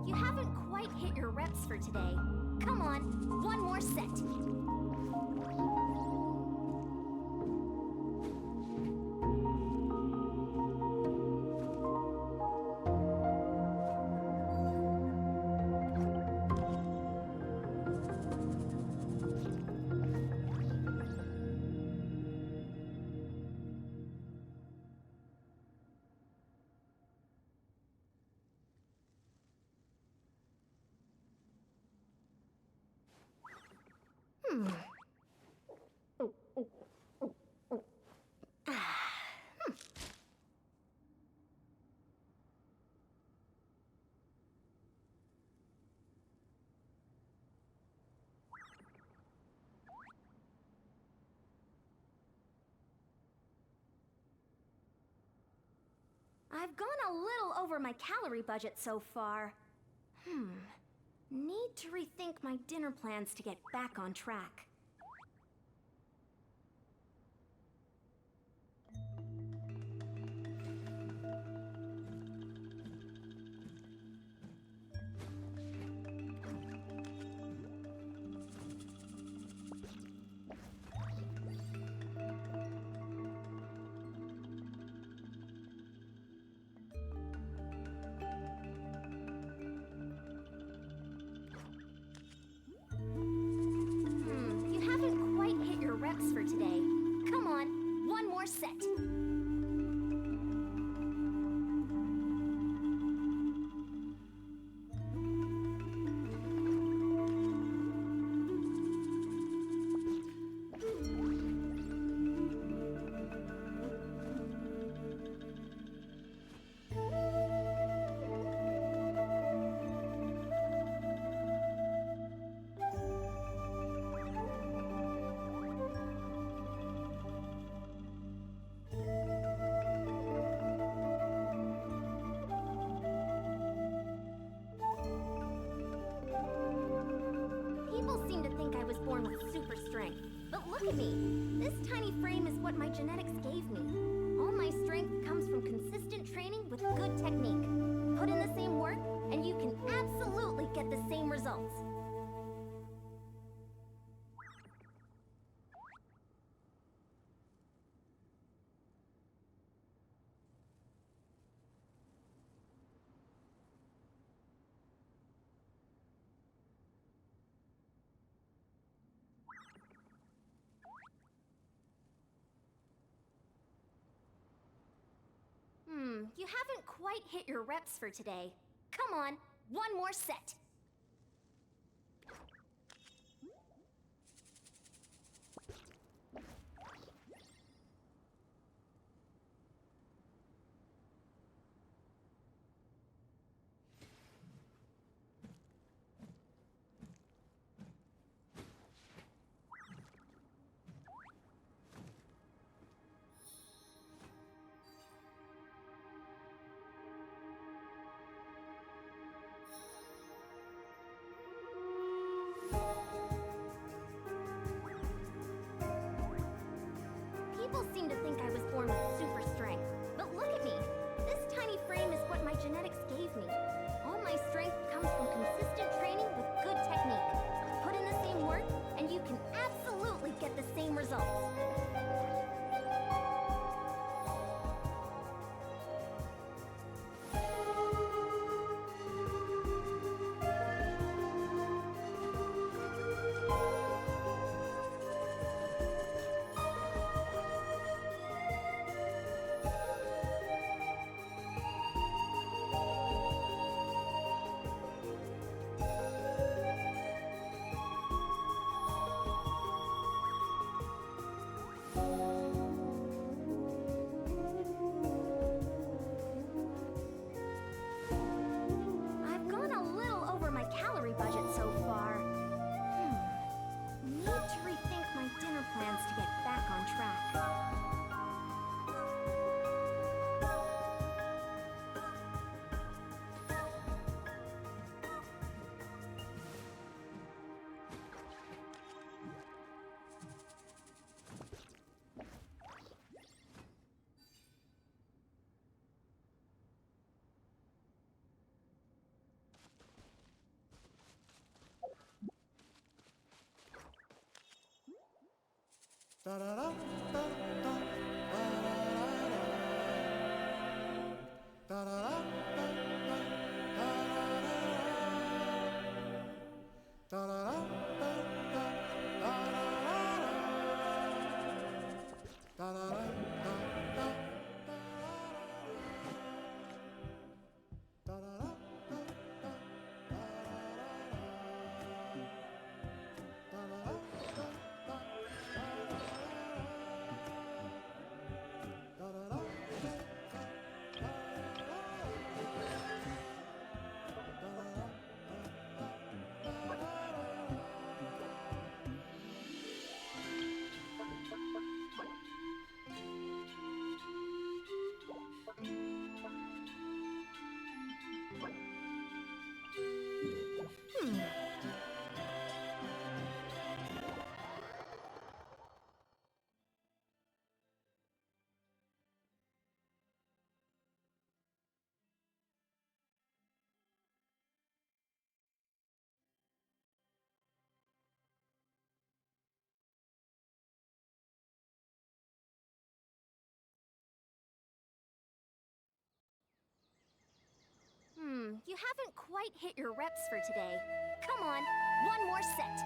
You haven't quite hit your reps for today. Come on, one more set. I've gone a little over my calorie budget so far. Need to rethink my dinner plans to get back on track. You haven't quite hit your reps for today. Come on, one more set. People seem to think I was born with super strength, but look at me. This tiny frame is what my genetics gave me. All my strength comes from consistent training with good technique. Put in the same work, and you can absolutely get the same results. You haven't quite hit your reps for today. Come on, one more set. People seem to think I was born with super strength, but look at me. This tiny frame is what my genetics gave me. All my strength comes from consistent training with good technique. Put in the same work, and you can absolutely get the same results. You haven't quite hit your reps for today. Come on, one more set.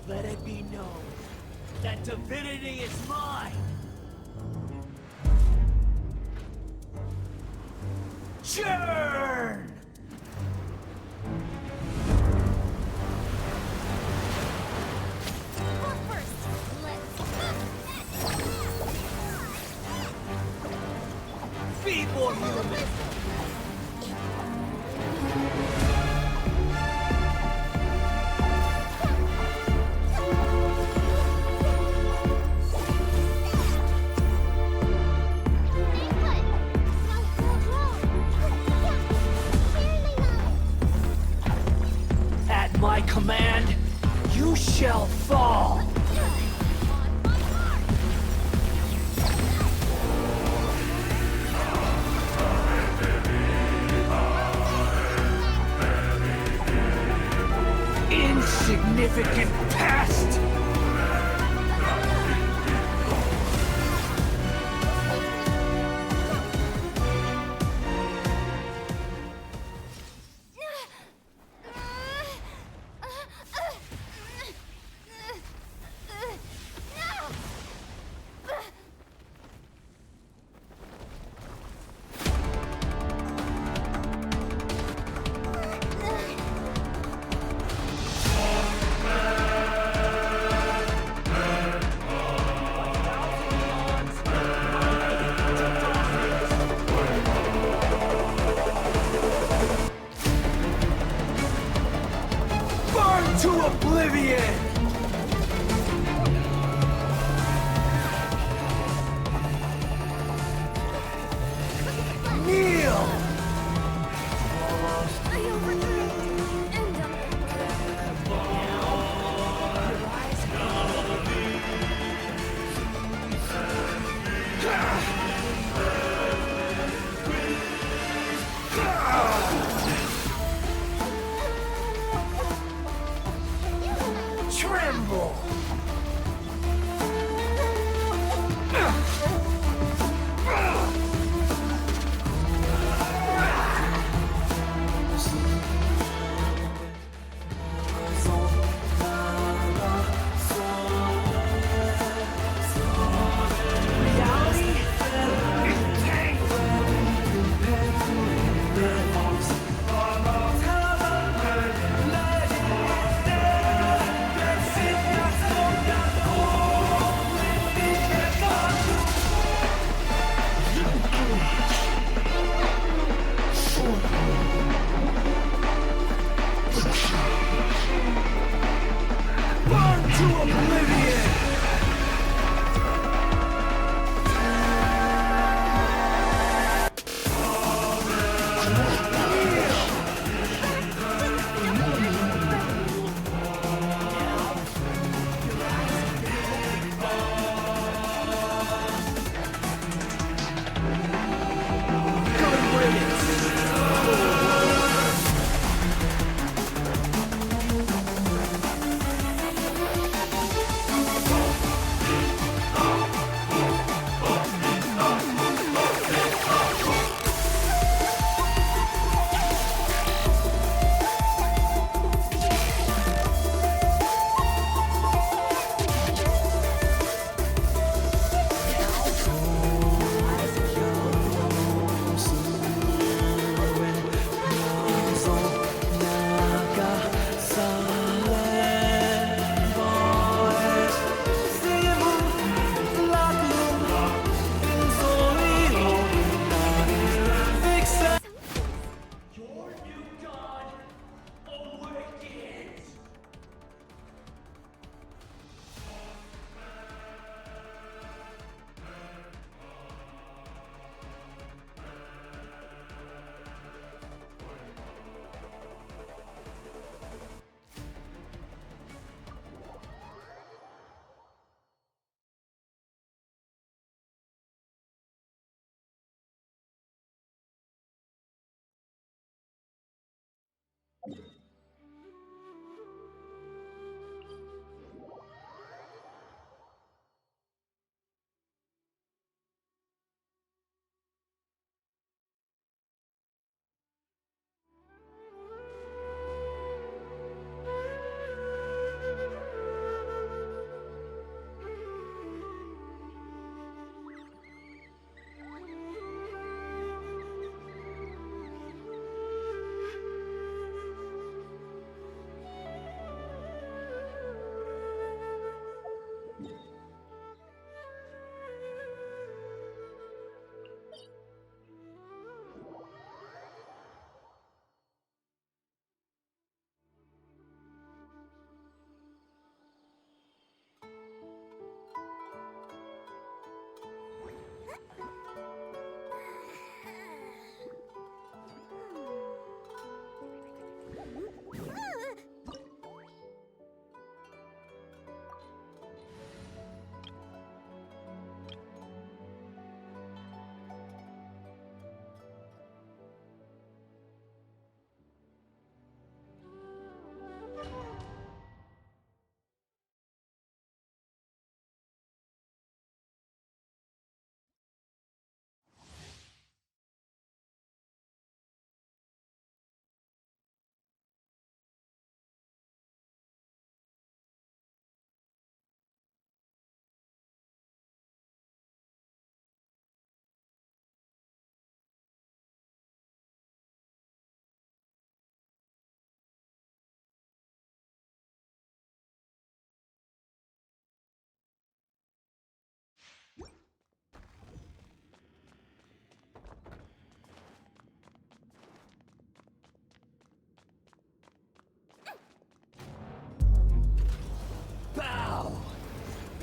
Let it be known that divinity is mine! Churn! But first, Be more human! At my command, you shall fall!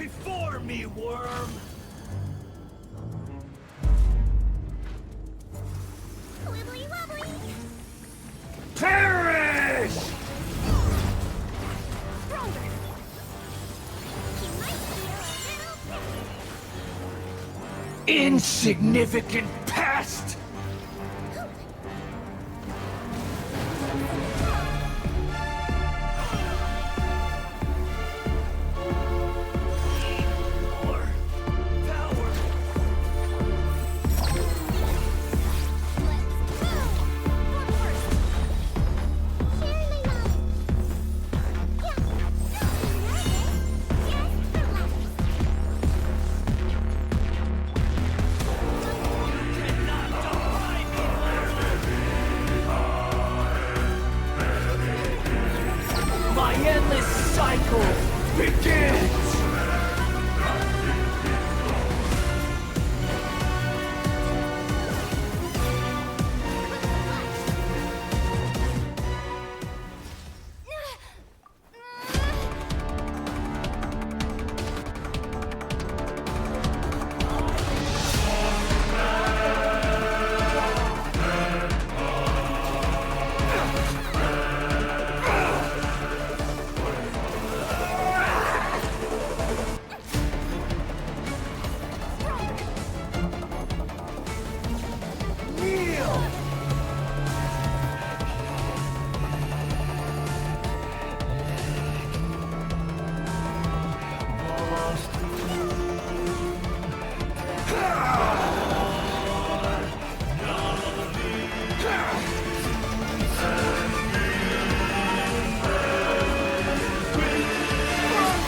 before me, worm! Wibbly wobbly! Perish! Stronger! He might feel a little Insignificant pest! More power! Let's go! Forward! Share my love! Yeah, don't be nervous. Just relax. Cannot defy me, Larry! My endless cycle begins! Kneel!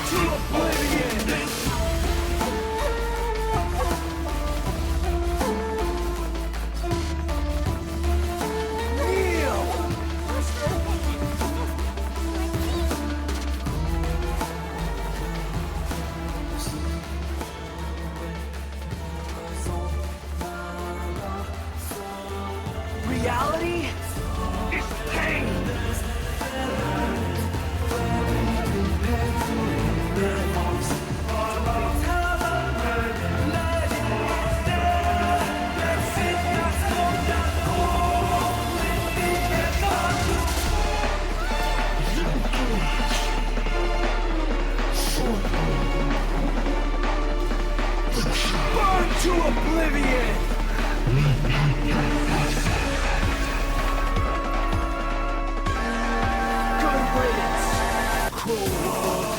To oblivion! Kneel! Reality is pain! Burn to oblivion! Good riddance, cruel world.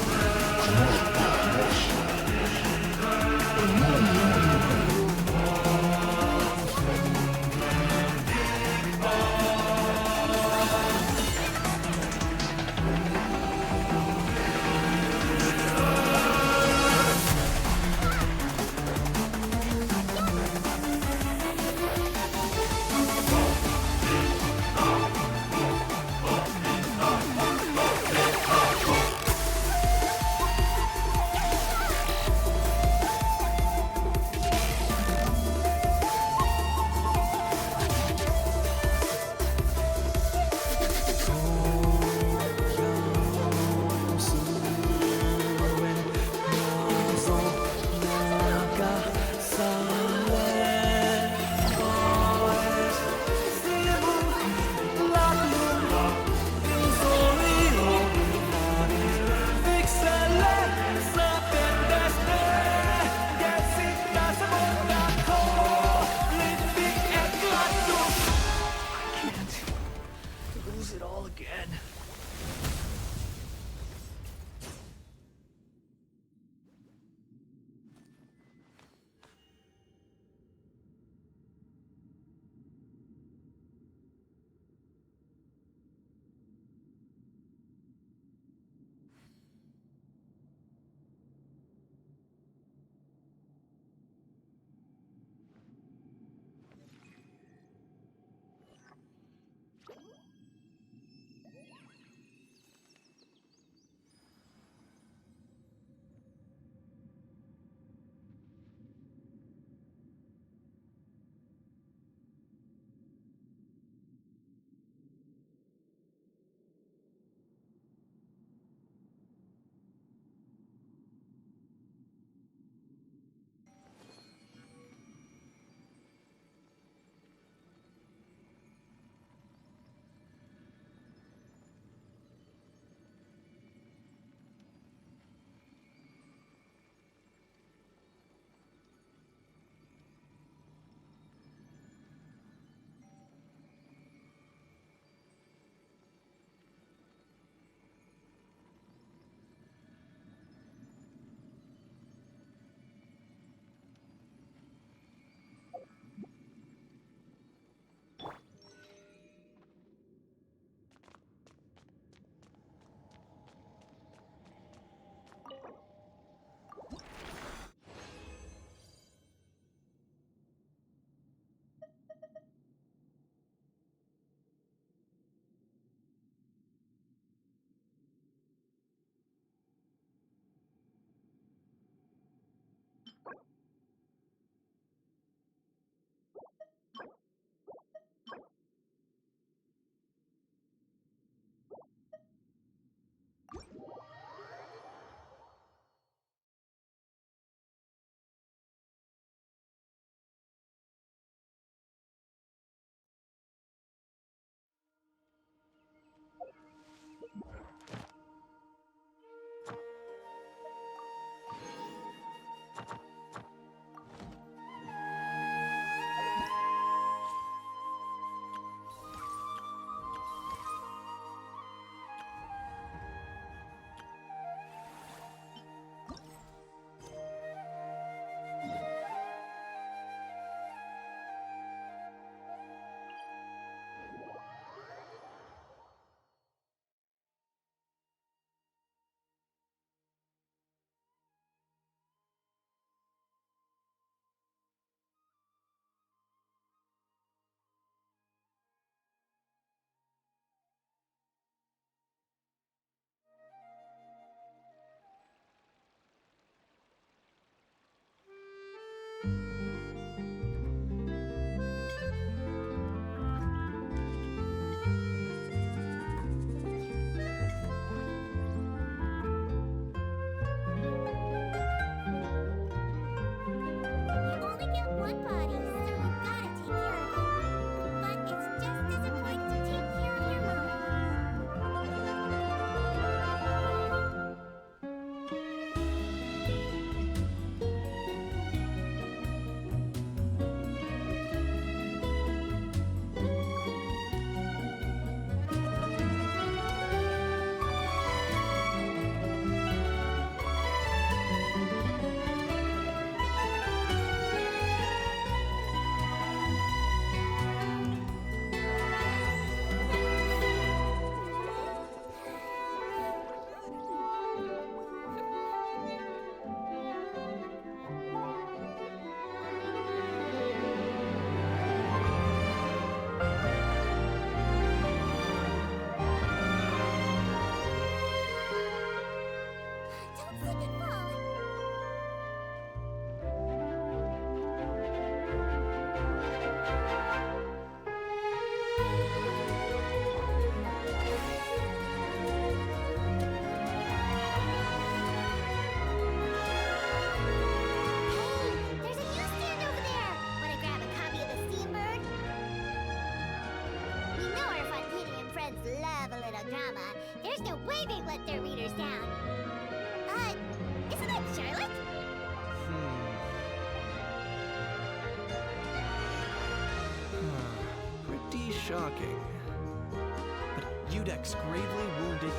little drama. There's no way they'd let their readers down. Isn't that Charlotte? Pretty shocking. But Udex gravely wounded.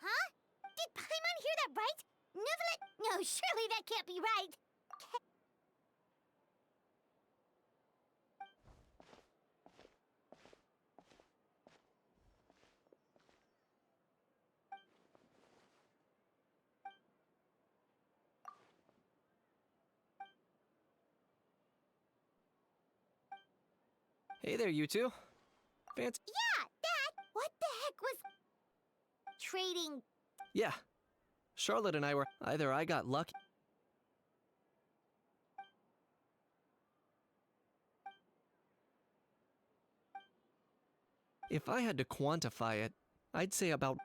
Huh? Did Paimon hear that right? Neverlet? No, surely that can't be right. Hey there, you two. Fancy. Yeah, Dad! What the heck was... trading... Yeah. Charlotte and I were. Either I got lucky. If I had to quantify it, I'd say about.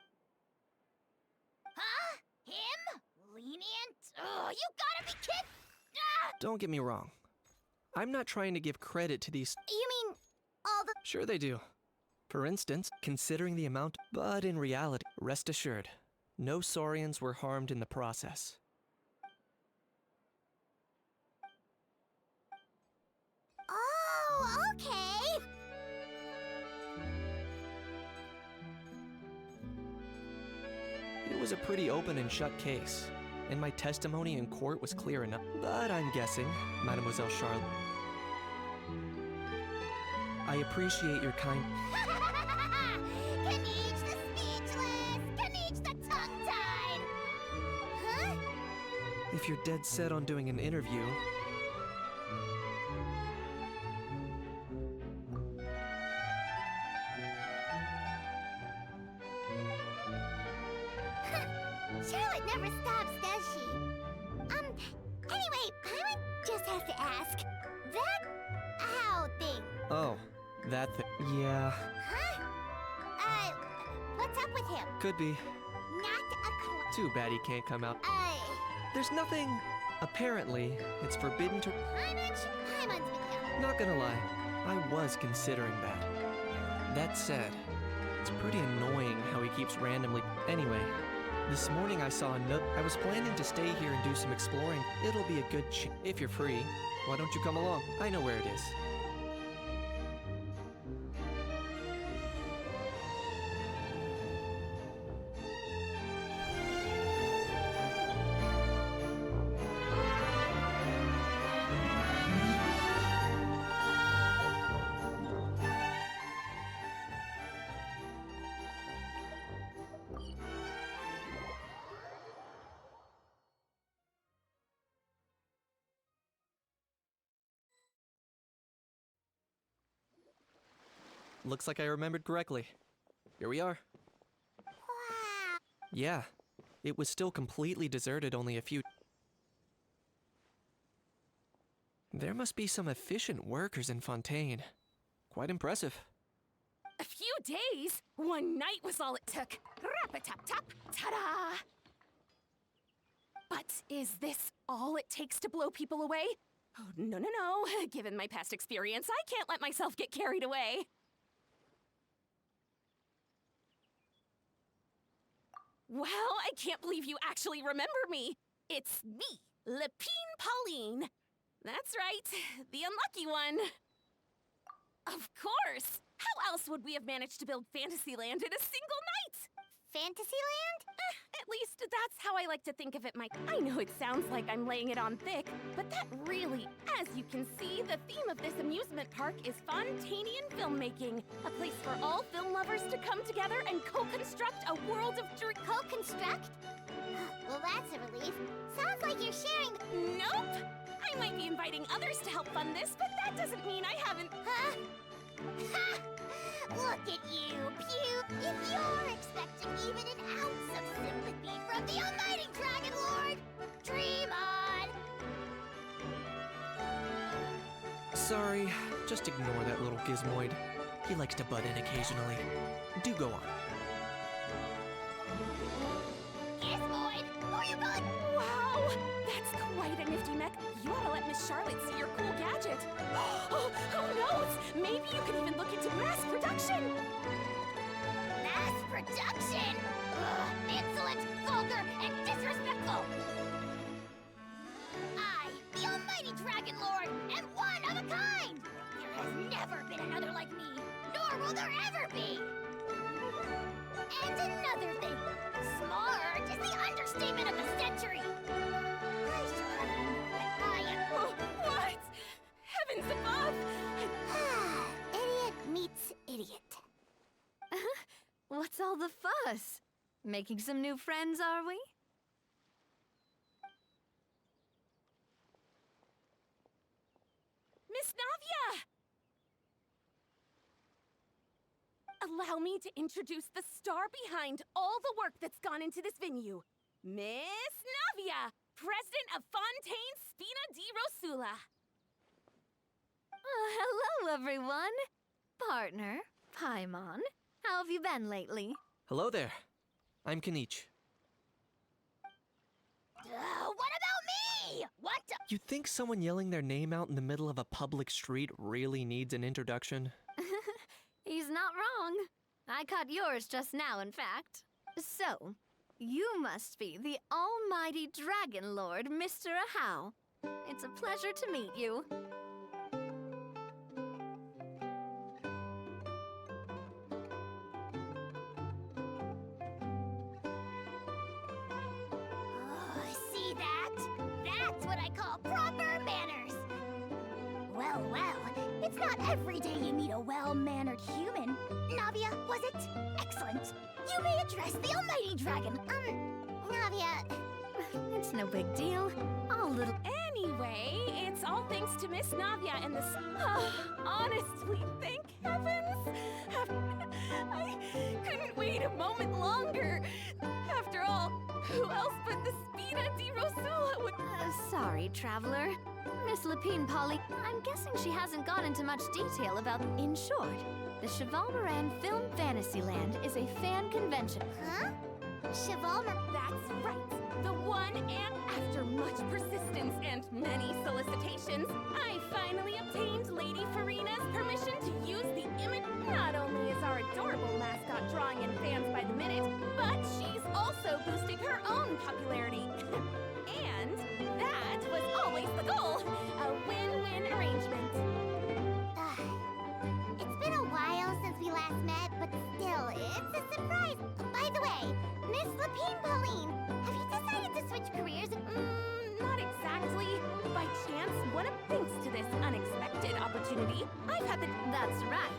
Huh? Him? Lenient? Oh, you gotta be kidding! Ah! Don't get me wrong. I'm not trying to give credit to these. You mean all the... Sure they do. For instance, considering the amount. But in reality, rest assured, no Saurians were harmed in the process. Oh, okay! It was a pretty open and shut case, and my testimony in court was clear enough. But I'm guessing, Mademoiselle Charlotte. I appreciate your kind. Kaniche the speechless! Kaniche the tongue-tied! Huh? If you're dead set on doing an interview. Charlotte never stops, does she? Anyway, Paimon just has to ask. That owl thing. Oh, that thing. Yeah, Huh? What's up with him? could be. Not a Too bad he can't come out. There's nothing. Apparently, it's forbidden to. Paimon's been young. Not gonna lie, I was considering that. That said, it's pretty annoying how he keeps randomly. Anyway, this morning I saw a note. I was planning to stay here and do some exploring. It'll be a good if you're free, why don't you come along? I know where it is. Looks like I remembered correctly. Here we are. Wow. Yeah, it was still completely deserted only a few. There must be some efficient workers in Fontaine. Quite impressive. A few days? One night was all it took. Rap-a-tap-tap, ta-da! But is this all it takes to blow people away? Oh, no, no, no. Given my past experience, I can't let myself get carried away. Well, I can't believe you actually remember me. It's me, Lepine Pauline. That's right, the unlucky one. Of course! How else would we have managed to build Fantasyland in a single night? Fantasyland? At least that's how I like to think of it, Mike. I know it sounds like I'm laying it on thick, but that really, as you can see, the theme of this amusement park is Fontainian filmmaking. A place for all film lovers to come together and co-construct a world of Co-construct? Well, that's a relief. Sounds like you're sharing... Nope! I might be inviting others to help fund this, but that doesn't mean I haven't... Huh? Ha! Look at you, Pew! If you're expecting even an ounce of sympathy from the almighty Dragon Lord, dream on! Sorry, just ignore that little gizmoid. He likes to butt in occasionally. Do go on. Gizmoid! Who are you calling? Wow! That's quite a nifty mech. You ought to let Miss Charlotte see your cool gadget. Oh, who knows? Maybe you could even look into mass production. Mass production? Ugh, insolent, vulgar, and disrespectful! I, the Almighty Dragon Lord, am one of a kind! There has never been another like me, nor will there ever be! And another thing, smart is the understatement of the century! I shall have you know that I am... Oh, what? Heavens above! Idiot meets idiot. What's all the fuss? Making some new friends, are we? Miss Navia! Allow me to introduce the star behind all the work that's gone into this venue. Miss Navia, President of Fontaine Spina di Rosula. Hello, everyone. Partner, Paimon. How have you been lately? Hello there. I'm Kanich. What about me? What? You think someone yelling their name out in the middle of a public street really needs an introduction? He's not wrong. I caught yours just now, in fact. So, you must be the almighty Dragon Lord, Mr. Ahau. It's a pleasure to meet you. See that? That's what I call proper manners! Well, it's not every day you meet a well-mannered human. Navia, was it? Excellent. You may address the almighty dragon. Navia... It's no big deal. All little... Anyway, it's all thanks to Miss Navia and this. Honestly, thank heavens! I couldn't wait a moment longer. After all, who else but the Spina di Rosula would... Sorry, traveler. Miss Lapine Polly, I'm guessing she hasn't gone into much detail about... In short, the Cheval Moran Film Fantasyland is a fan convention. Huh? Chevalmer... That's right. The one, and after much persistence and many solicitations, I finally obtained Lady Farina's permission to use the image. Not only is our adorable mascot drawing in fans by the minute, but she's also boosting her own popularity. And that was always the goal. A win-win arrangement. It's been a while since we last met, but still, it's a surprise. By the way, Miss Lapine Pauline, have you decided to switch careers? Not exactly. By chance, thanks to this unexpected opportunity, I've had the... That's right.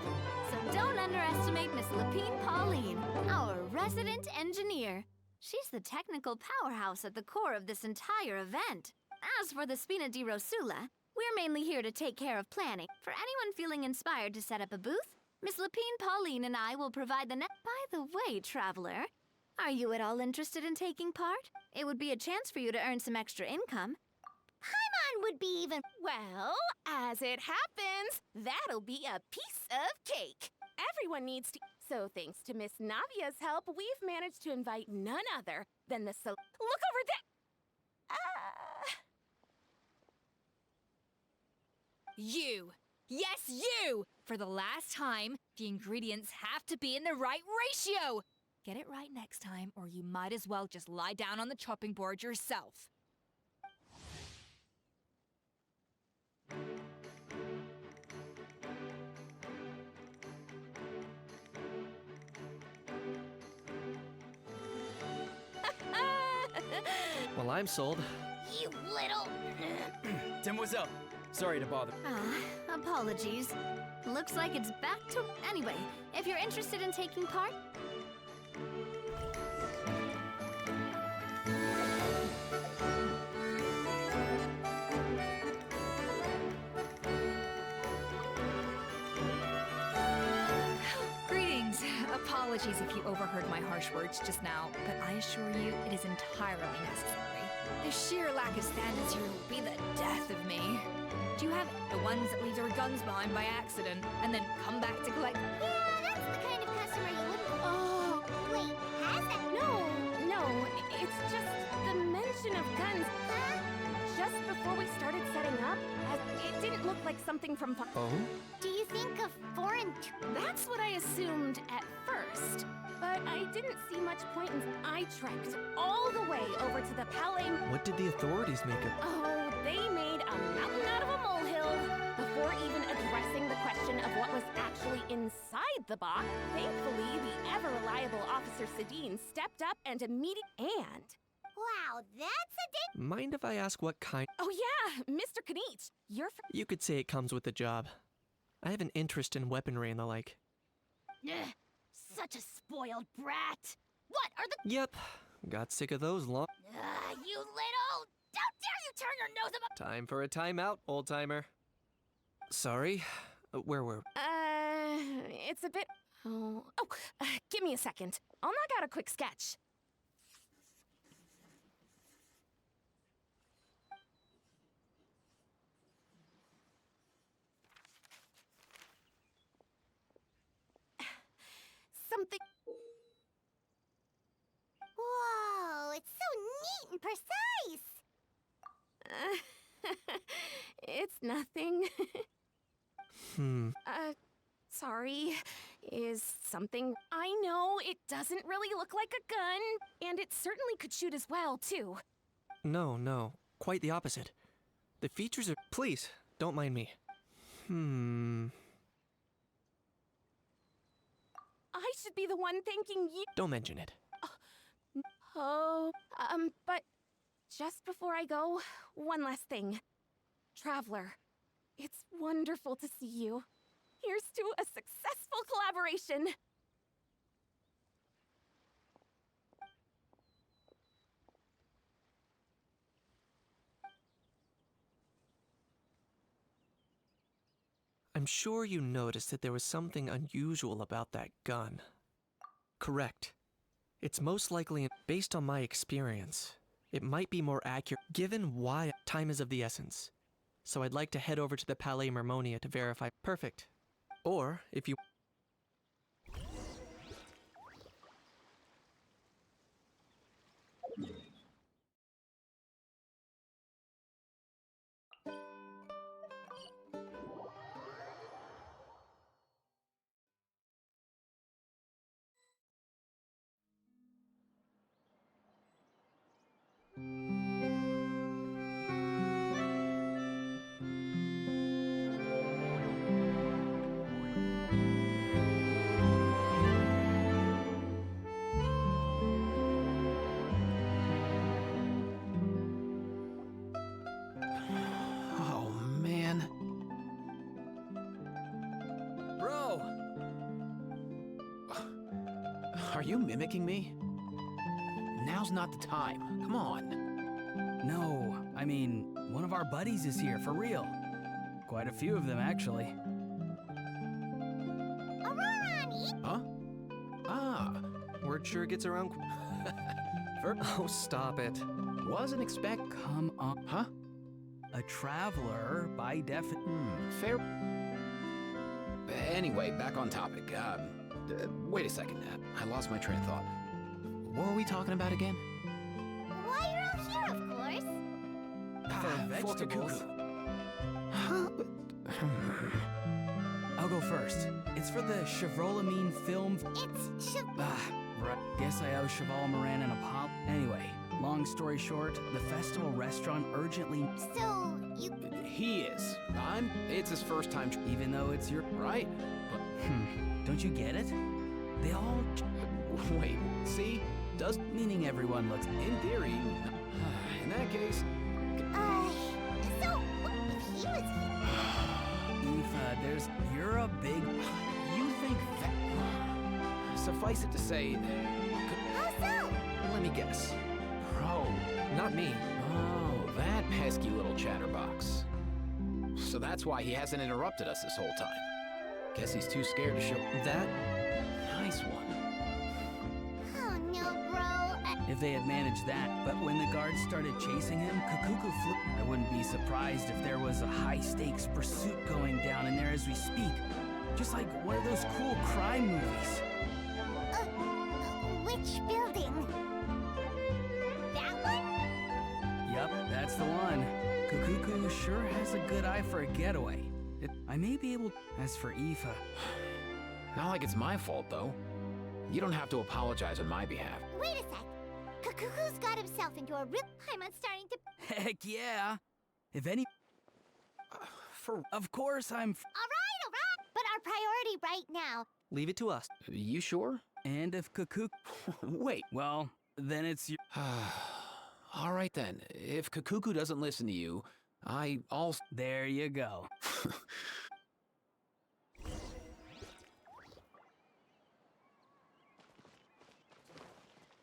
So don't underestimate Miss Lapine Pauline, our resident engineer. She's the technical powerhouse at the core of this entire event. As for the Spina di Rosula, we're mainly here to take care of planning. For anyone feeling inspired to set up a booth, Miss Lapine Pauline and I will provide the net. By the way, traveler, are you at all interested in taking part? It would be a chance for you to earn some extra income. Paimon would be even... Well, as it happens, that'll be a piece of cake. Everyone needs to... So thanks to Miss Navia's help, we've managed to invite none other than the Look over there! You! Yes, you! For the last time, the ingredients have to be in the right ratio! Get it right next time, or you might as well just lie down on the chopping board yourself. Well, I'm sold. You little... Demoiselle, sorry to bother. Apologies. Looks like it's back to... Anyway, if you're interested in taking part... Greetings. Apologies if you overheard my harsh words just now, but I assure you it is entirely necessary. The sheer lack of standards here will be the death of me. Do you have the ones that leave their guns behind by accident and then come back to collect? Yeah, that's the kind of customer you wouldn't... Oh, wait, has that... No, it's like something from... Oh? Do you think of foreign... That's what I assumed at first. But I didn't see much point in... I trekked all the way over to the Palais... What did the authorities make of? Oh, they made a mountain out of a molehill. Before even addressing the question of what was actually inside the box, thankfully, the ever-reliable Officer Sedine stepped up and and... Wow, that's a Mind if I ask what kind? Oh yeah, Mr. Kanich, you're You could say it comes with the job. I have an interest in weaponry and the like. Ugh, such a spoiled brat. What are the... Yep, got sick of those long. you little... How dare you turn your nose above... Time for a timeout, old-timer. Sorry, where were... it's a bit... give me a second. I'll knock out a quick sketch. Something... Whoa, it's so neat and precise. It's nothing. Hmm. Sorry. Is something... I know, it doesn't really look like a gun, and it certainly could shoot as well, too. No, quite the opposite. The features are... Please, don't mind me. I should be the one thanking you. Don't mention it. Oh, but just before I go, one last thing. Traveler, it's wonderful to see you. Here's to a successful collaboration. I'm sure you noticed that there was something unusual about that gun. Correct. It's most likely, based on my experience, it might be more accurate given why time is of the essence. So I'd like to head over to the Palais Mermonia to verify. Perfect. Or, if you... Oh, man. Bro! Are you mimicking me? Now's not the time. Come on. No, I mean, one of our buddies is here, for real. Quite a few of them, actually. Huh? Ah, Word sure gets around... Oh, stop it. wasn't expect... Come on. Huh? A traveler, by Fair... Anyway, back on topic. Wait a second. I lost my train of thought. What were we talking about again? Why you're all here, of course. For vegetables. Cuckoo. Huh? I'll go first. It's for the Chevrolamine film... It's Right. Guess I owe Cheval Moran an apology. Anyway, long story short, the festival restaurant urgently... So, you... He is. It's his first time... Even though it's your... Right? But... Don't you get it? They all... Wait, see? Does... Meaning everyone looks... In theory... In that case... So, if he was here... You're a big... You think that... Suffice it to say... How so? Let me guess. Bro. Not me. Oh, that pesky little chatterbox. So that's why he hasn't interrupted us this whole time. Guess he's too scared to show... That... Nice one. Oh no, bro. If they had managed that, but when the guards started chasing him, Kukuku flew. I wouldn't be surprised if there was a high-stakes pursuit going down in there as we speak. Just like one of those cool crime movies. Which building? That one? Yup, that's the one. Kukuku sure has a good eye for a getaway. I may be able. As for Aoife, Not like it's my fault, though. You don't have to apologize on my behalf. Wait a sec. Kakuku's got himself into a real. I'm starting to. heck yeah. If any, of course I'm. All right. But our priority right now. Leave it to us. You sure? And if Kakuku, Wait. well, then it's your. All right then. If Kakuku doesn't listen to you, I'll. There you go.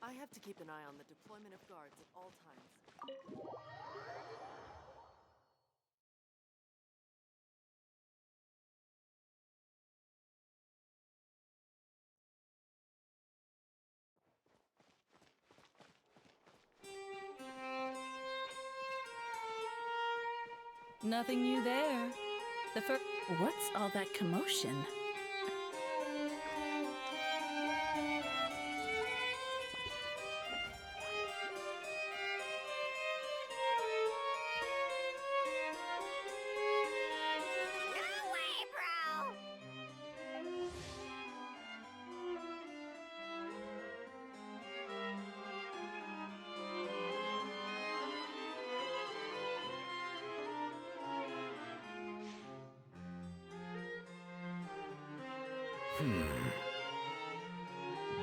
I have to keep an eye on the deployment of guards at all times. Nothing new there. What's all that commotion? No way, bro.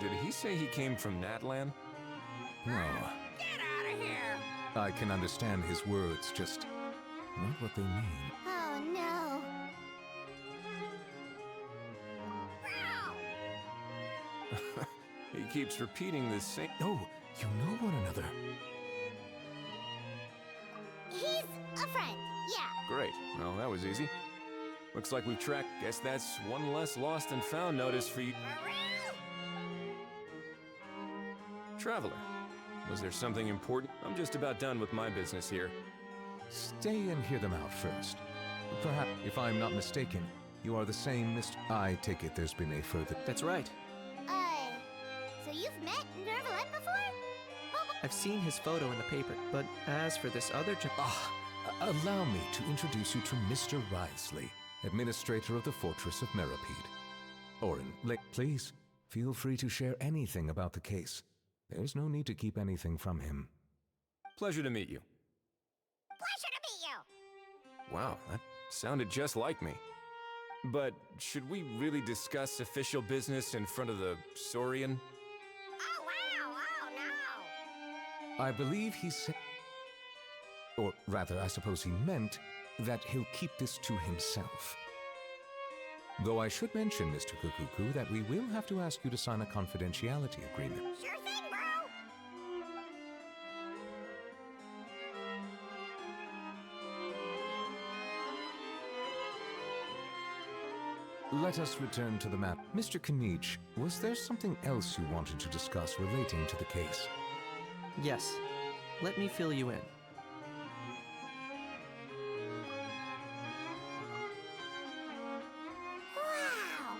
Did he say he came from Natlan? No. Get out of here. I can understand his words, just not what they mean. Oh no. Bro. He keeps repeating the same. Oh, you know one another. He's a friend. Yeah. Great. Well, that was easy. Looks like we've tracked. Guess that's one less lost and found notice for you. Traveler, was there something important? I'm just about done with my business here. Stay and hear them out first. Perhaps, if I'm not mistaken, you are the same Mr. I take it there's been a further. That's right. So you've met Nervalette before? I've seen his photo in the paper, but as for this other Allow me to introduce you to Mr. Risley, administrator of the Fortress of Meripede. Orin, please, feel free to share anything about the case. There's no need to keep anything from him. Pleasure to meet you. Pleasure to meet you. Wow, that sounded just like me. But should we really discuss official business in front of the Saurian? Oh wow. Oh no. I believe he said... Or rather, I suppose he meant that he'll keep this to himself. Though I should mention, Mr. Kukuku, that we will have to ask you to sign a confidentiality agreement. Sure thing, bro. Let us return to the map. Mr. Kanich, was there something else you wanted to discuss relating to the case? Yes. Let me fill you in. Wow.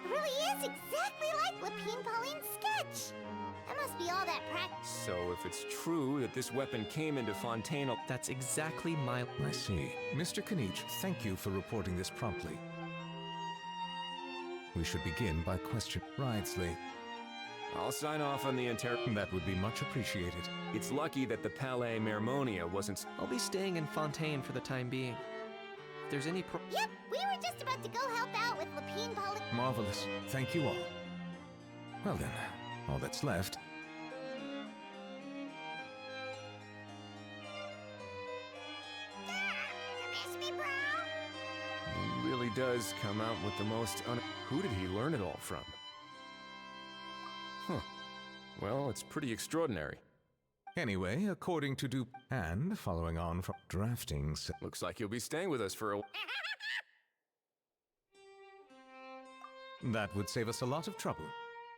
It really is exactly like Lapine Pauline's sketch. That must be all that practice. So if it's true that this weapon came into Fontaine... That's exactly my... I see. Mr. Kanich, thank you for reporting this promptly. We should begin by question... Risley. I'll sign off on the That would be much appreciated. It's lucky that the Palais Mermonia wasn't... I'll be staying in Fontaine for the time being. If there's any Yep, we were just about to go help out with Lapine Pauline. Marvelous. Thank you all. Well then, all that's left... You miss me, bro? He really does come out with the most Who did he learn it all from? Huh. Well, it's pretty extraordinary. Anyway, according to and following on from drafting... Looks like you'll be staying with us for a... That would save us a lot of trouble.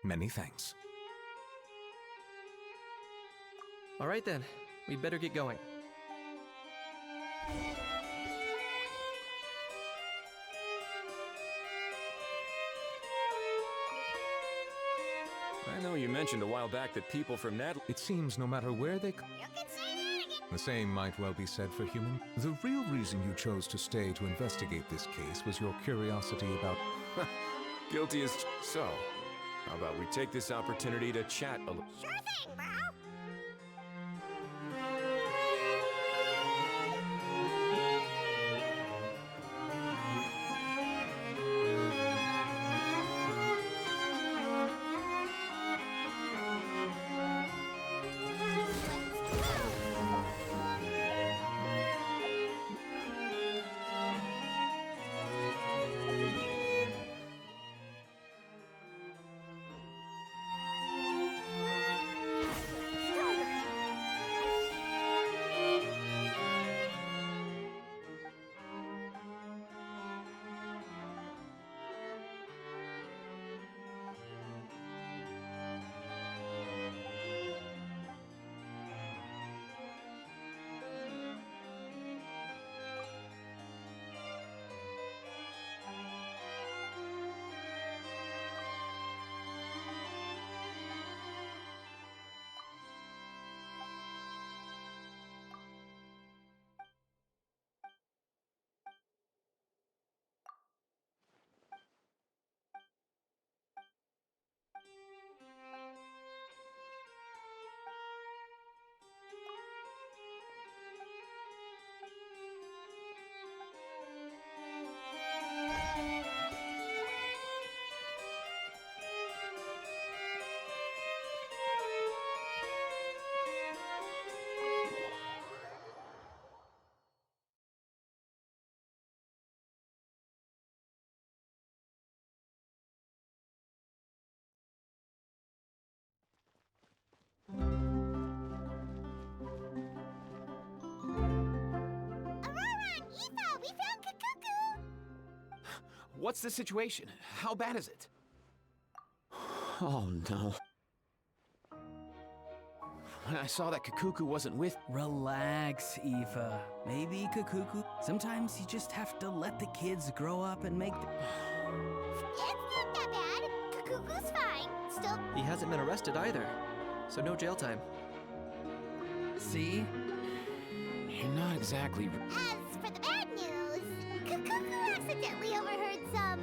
Many thanks. All right then. We better get going. I know you mentioned a while back that people from It seems no matter where they... You can say that again. The same might well be said for human. The real reason you chose to stay to investigate this case was your curiosity about... Guilty as... So, how about we take this opportunity to chat a little... Sure thing, bro. We found Kakuku! What's the situation? How bad is it? Oh no. When I saw that Kakuku wasn't with... Relax, Eva. Maybe Kakuku... Sometimes you just have to let the kids grow up and make... It's not that bad. Kakuku's fine. Still... He hasn't been arrested either, so no jail time. See? You're not exactly... As for the bad news, Kakuku accidentally overheard some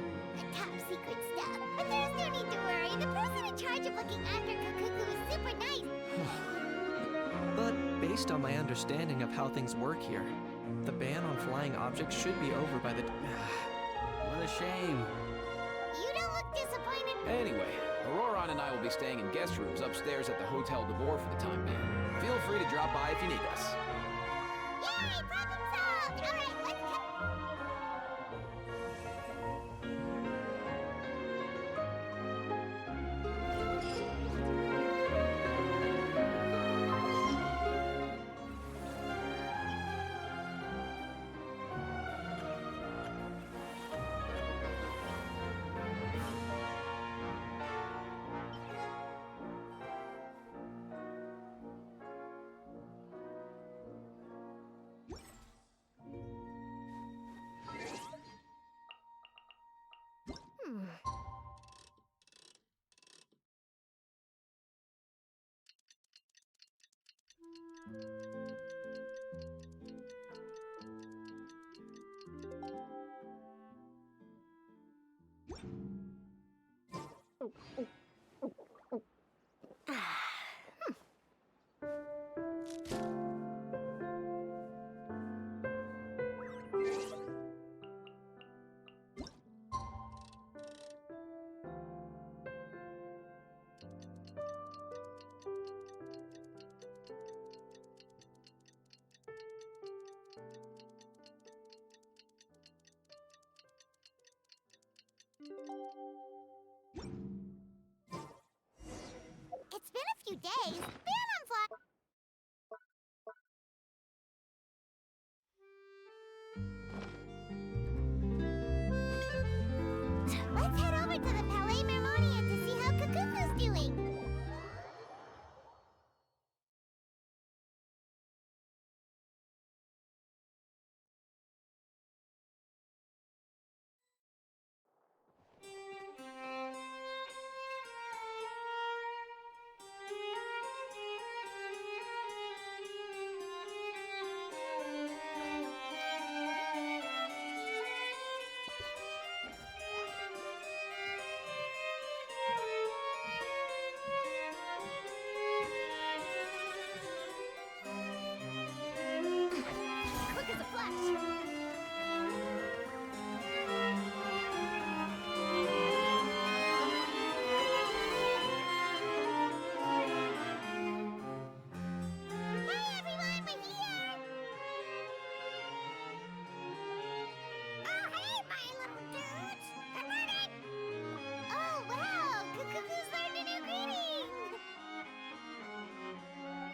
top-secret stuff. But there's no need to worry. The person in charge of looking after Kakuku is super nice. But based on my understanding of how things work here, the ban on flying objects should be over by the... What a shame. You don't look disappointed. Anyway, Auroron and I will be staying in guest rooms upstairs at the Hotel de Boer for the time being. Feel free to drop by if you need us. Yay! Problem solved! Alright, let's cut...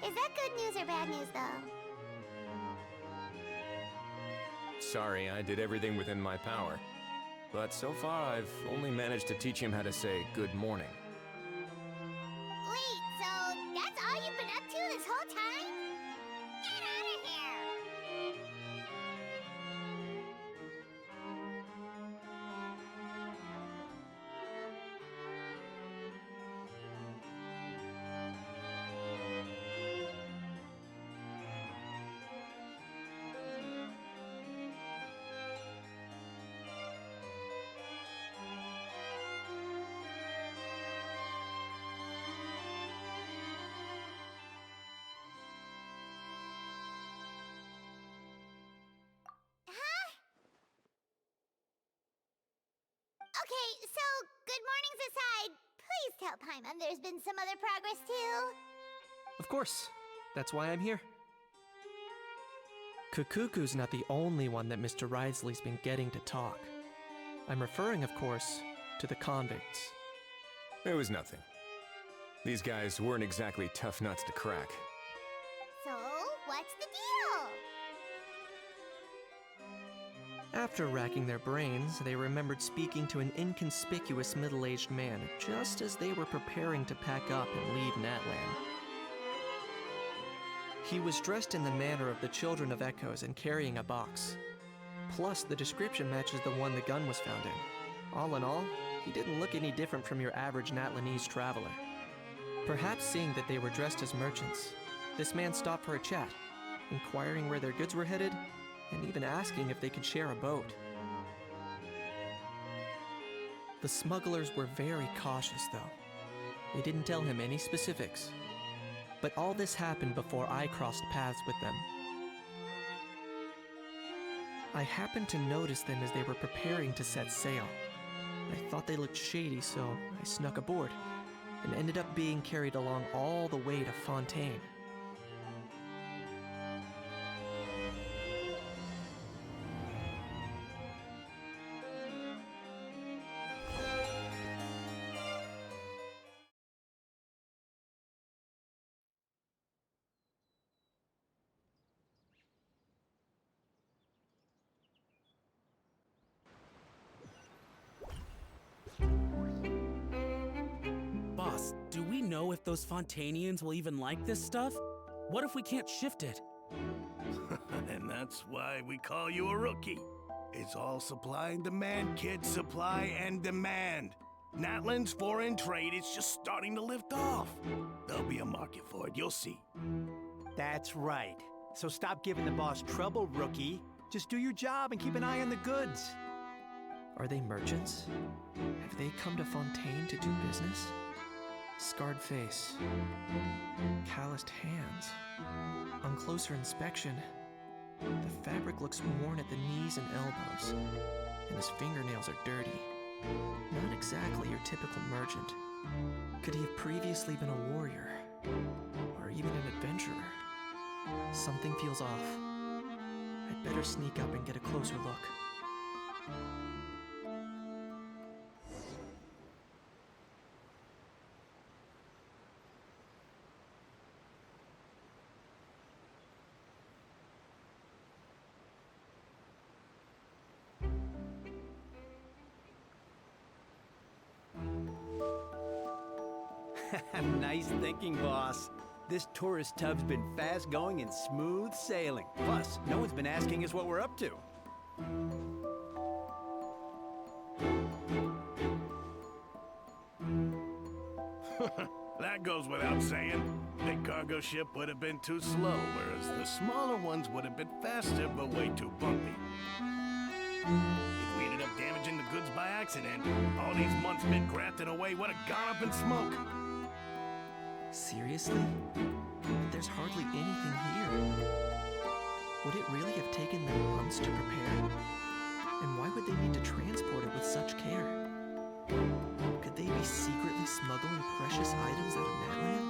Is that good news or bad news, though? Sorry, I did everything within my power. But so far, I've only managed to teach him how to say good morning. Wait, so that's all you've been up to this whole time? Get out of here! Okay, so good mornings aside, please tell Paimon there's been some other progress too. Of course. That's why I'm here. Kukuku's not the only one that Mr. Risley's been getting to talk. I'm referring, of course, to the convicts. It was nothing. These guys weren't exactly tough nuts to crack. So, what's the deal? After racking their brains, they remembered speaking to an inconspicuous middle-aged man just as they were preparing to pack up and leave Natlan. He was dressed in the manner of the Children of Echoes and carrying a box. Plus, the description matches the one the gun was found in. All in all, he didn't look any different from your average Natlanese traveler. Perhaps seeing that they were dressed as merchants, this man stopped for a chat, inquiring where their goods were headed, and even asking if they could share a boat. The smugglers were very cautious, though. They didn't tell him any specifics. But all this happened before I crossed paths with them. I happened to notice them as they were preparing to set sail. I thought they looked shady, so I snuck aboard, and ended up being carried along all the way to Fontaine. Boss, do we know if those Fontanians will even like this stuff? What if we can't shift it? And that's why we call you a rookie. It's all supply and demand, kid. Supply and demand. Natlan's foreign trade is just starting to lift off. There'll be a market for it, you'll see. That's right. So stop giving the boss trouble, rookie. Just do your job and keep an eye on the goods. Are they merchants? Have they come to Fontaine to do business? Scarred face, calloused hands. On closer inspection, the fabric looks worn at the knees and elbows, and his fingernails are dirty. Not exactly your typical merchant. Could he have previously been a warrior? Or even an adventurer? Something feels off. I'd better sneak up and get a closer look. Nice thinking, boss. This tourist tub's been fast going and smooth sailing. Plus, no one's been asking us what we're up to. That goes without saying. Big cargo ship would have been too slow, whereas the smaller ones would have been faster but way too bumpy. If we ended up damaging the goods by accident, all these months spent grafting away would have gone up in smoke. Seriously? There's hardly anything here. Would it really have taken them months to prepare? And why would they need to transport it with such care? Could they be secretly smuggling precious items out of Natlan?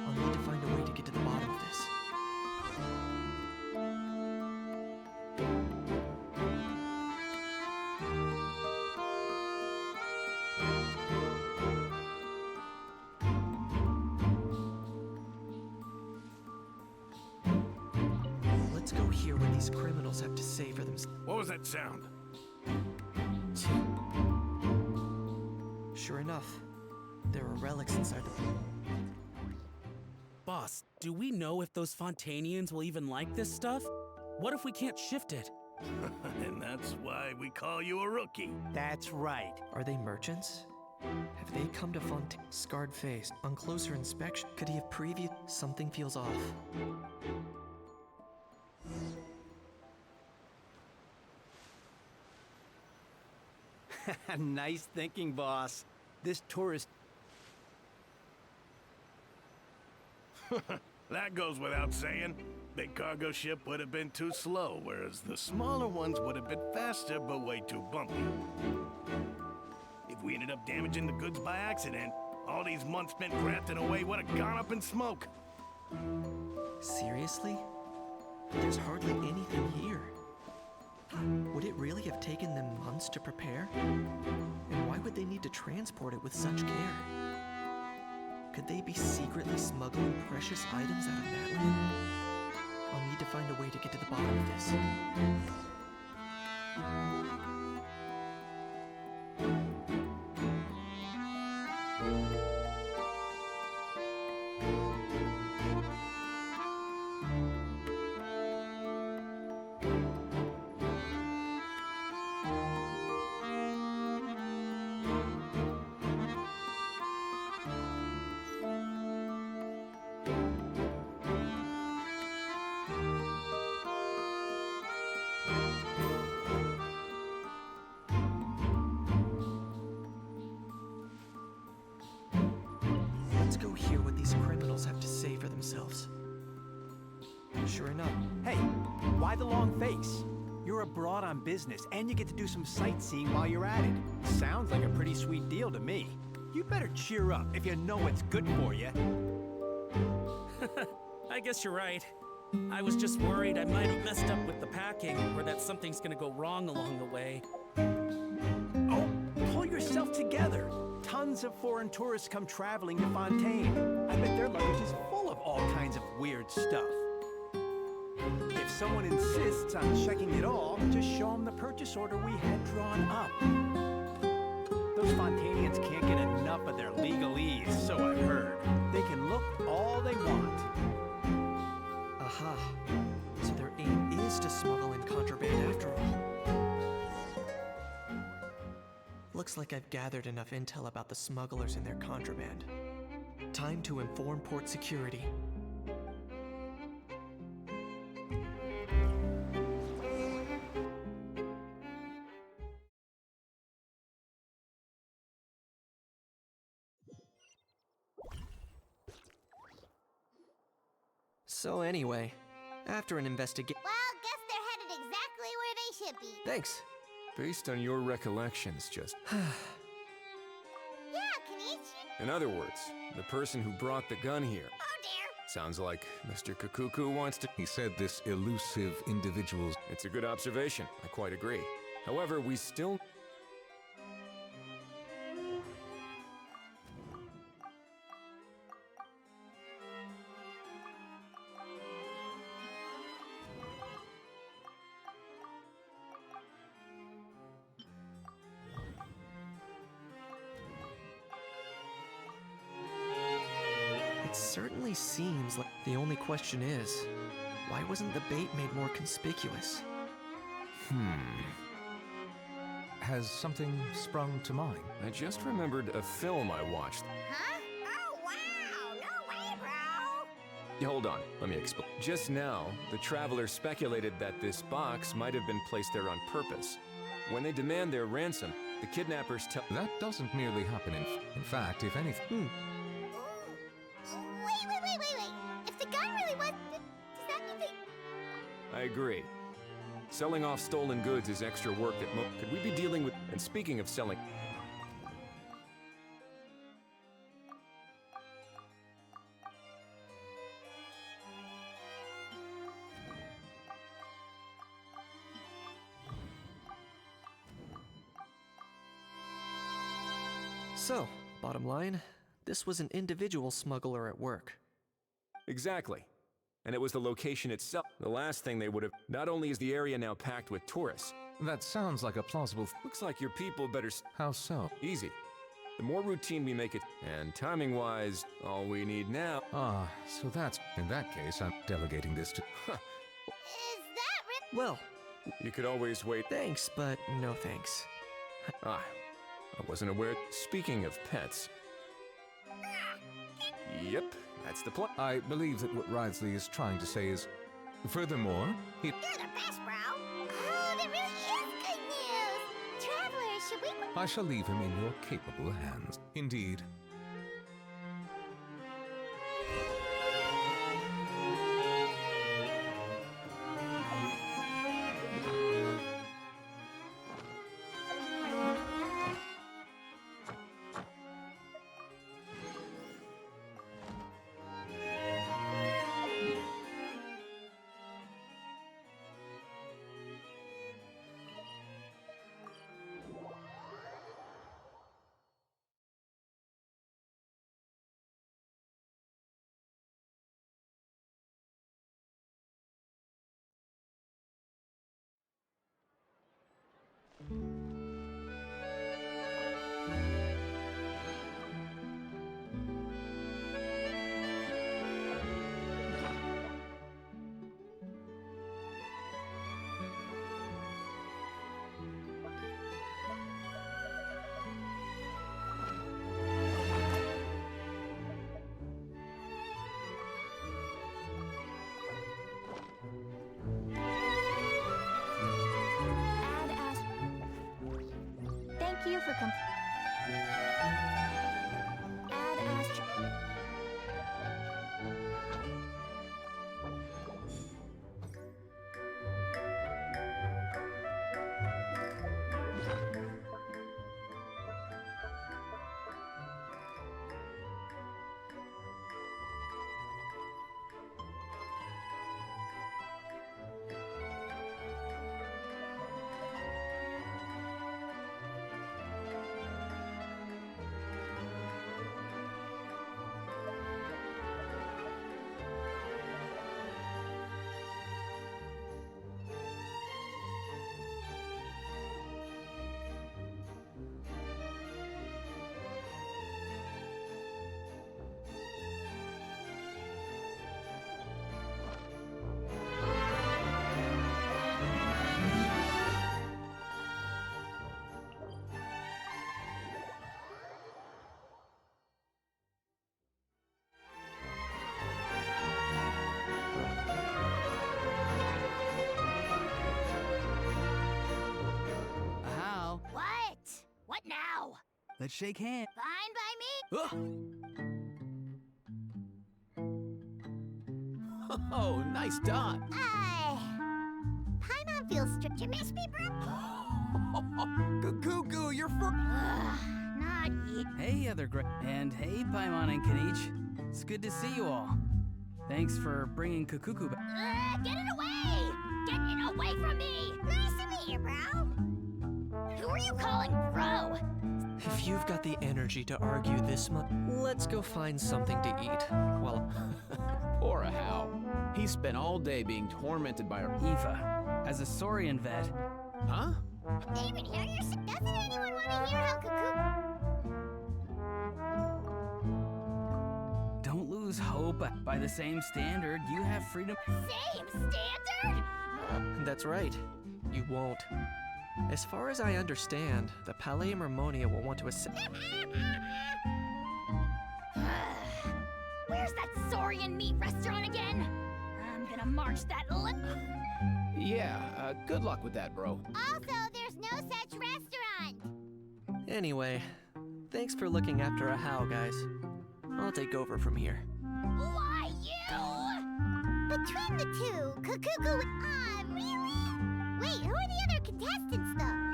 I'll need to find a way to get to the bottom of this. Let's go hear what these criminals have to say for themselves. What was that sound? Sure enough, there are relics inside the... Boss, do we know if those Fontanians will even like this stuff? What if we can't shift it? And that's why we call you a rookie. That's right. Are they merchants? Have they come to Fontaine? Scarred face. On closer inspection, could he have previewed? Something feels off. Nice thinking, boss. This tourist... That goes without saying. Big cargo ship would have been too slow, whereas the smaller ones would have been faster but way too bumpy. If we ended up damaging the goods by accident, all these months spent grafting away would have gone up in smoke. Seriously? There's hardly anything here. Would it really have taken them months to prepare? And why would they need to transport it with such care? Could they be secretly smuggling precious items out of Natlan? I'll need to find a way to get to the bottom of this. Let's go hear what these criminals have to say for themselves. Sure enough. Hey, why the long face? You're abroad on business, and you get to do some sightseeing while you're at it. Sounds like a pretty sweet deal to me. You better cheer up if you know what's good for you. I guess you're right. I was just worried I might have messed up with the packing, or that something's gonna go wrong along the way. Oh, pull yourself together. Tons of foreign tourists come traveling to Fontaine. I bet their luggage is full of all kinds of weird stuff. If someone insists on checking it all, just show them the purchase order we had drawn up. Those Fontanians can't get enough of their legalese, so I've heard. They can look all they want. Aha. So their aim is to smuggle in contraband after all. Looks like I've gathered enough intel about the smugglers and their contraband. Time to inform port security. So anyway, after an investigation... Well, guess they're headed exactly where they should be. Thanks. Based on your recollections, just... Yeah, Kenichi? In other words, the person who brought the gun here. Oh dear. Sounds like Mr. Kakuku wants to... He said this elusive individual's... It's a good observation, I quite agree. However, we still... It certainly seems like the only question is, why wasn't the bait made more conspicuous? Has something sprung to mind? I just remembered a film I watched. Huh? Oh, wow! No way, bro! Hold on, let me explain. Just now, the traveler speculated that this box might have been placed there on purpose. When they demand their ransom, the kidnappers tell... That doesn't merely happen in fact, if anything... Wait. If the gun really was... Does that mean they... I agree. Selling off stolen goods is extra work that could we be dealing with... And speaking of selling... So, bottom line, this was an individual smuggler at work. Exactly. and it was the location itself. The last thing they would have. Not only is the area now packed with tourists. That sounds like a plausible. Looks like your people better. How so? Easy. The more routine we make it, and timing-wise, all we need now. Ah, so that's. In that case, I'm delegating this to. Is that Well, You could always wait. thanks, but no thanks. Ah, I wasn't aware. Speaking of pets. Yep, that's the plan. I believe that what Wriothesley is trying to say is. Furthermore, he. You're the best, bro. Oh, that really is good news. Traveler, should we... I shall leave him in your capable hands. Indeed. Thank you for Add Astro. How? What? What now? Let's shake hands. Fine by me? Oh, nice dodge. Paimon feels strict. You miss me, bro? Cuckoo, you're for. Not yet. Hey, other and hey, Paimon and Kanich. It's good to see you all. Thanks for bringing Kukuku back. Get it away! Get it away from me! Nice to meet you, bro. Who are you calling bro? If you've got the energy to argue this much, let's go find something to eat. Well, Poor Hal. He spent all day being tormented by our. Eva, as a Saurian vet. Huh? David, hear your... Doesn't anyone want to hear how Cuckoo... Don't lose hope. By the same standard, you have freedom. Same standard? that's right. You won't. As far as I understand, the Palais Mermonia will want to Where's that Saurian meat restaurant again? I'm gonna march that Yeah, good luck with that, bro. Also, there's no such restaurant. Anyway, thanks for looking after a How, guys. I'll take over from here. Why you? Between the two, Kukuku... really? Wait, who are the other contestants, though?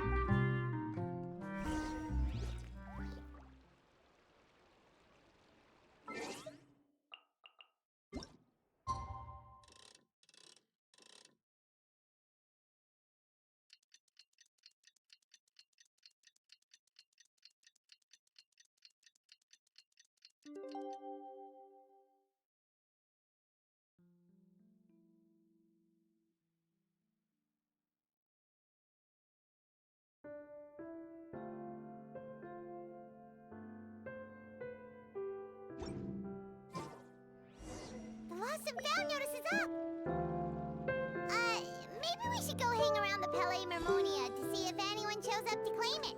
some found notices up. Maybe we should go hang around the Palais Mermonia to see if anyone shows up to claim it.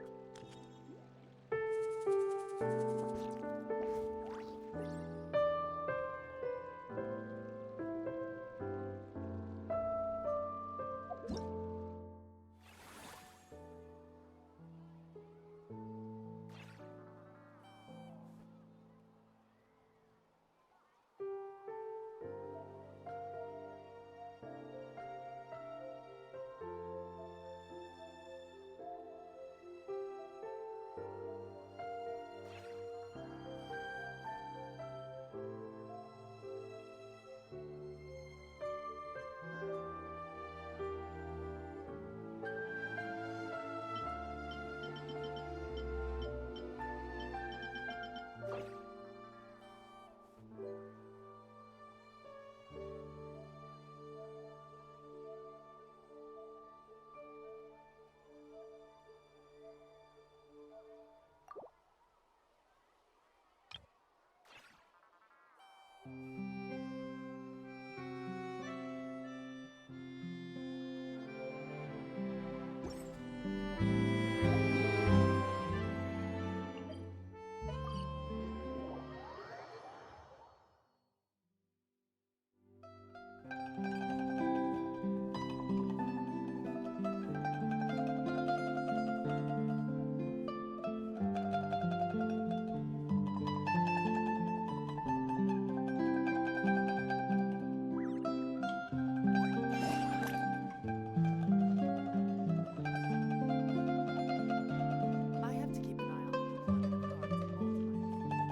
I have to keep an eye on the deployment of guards at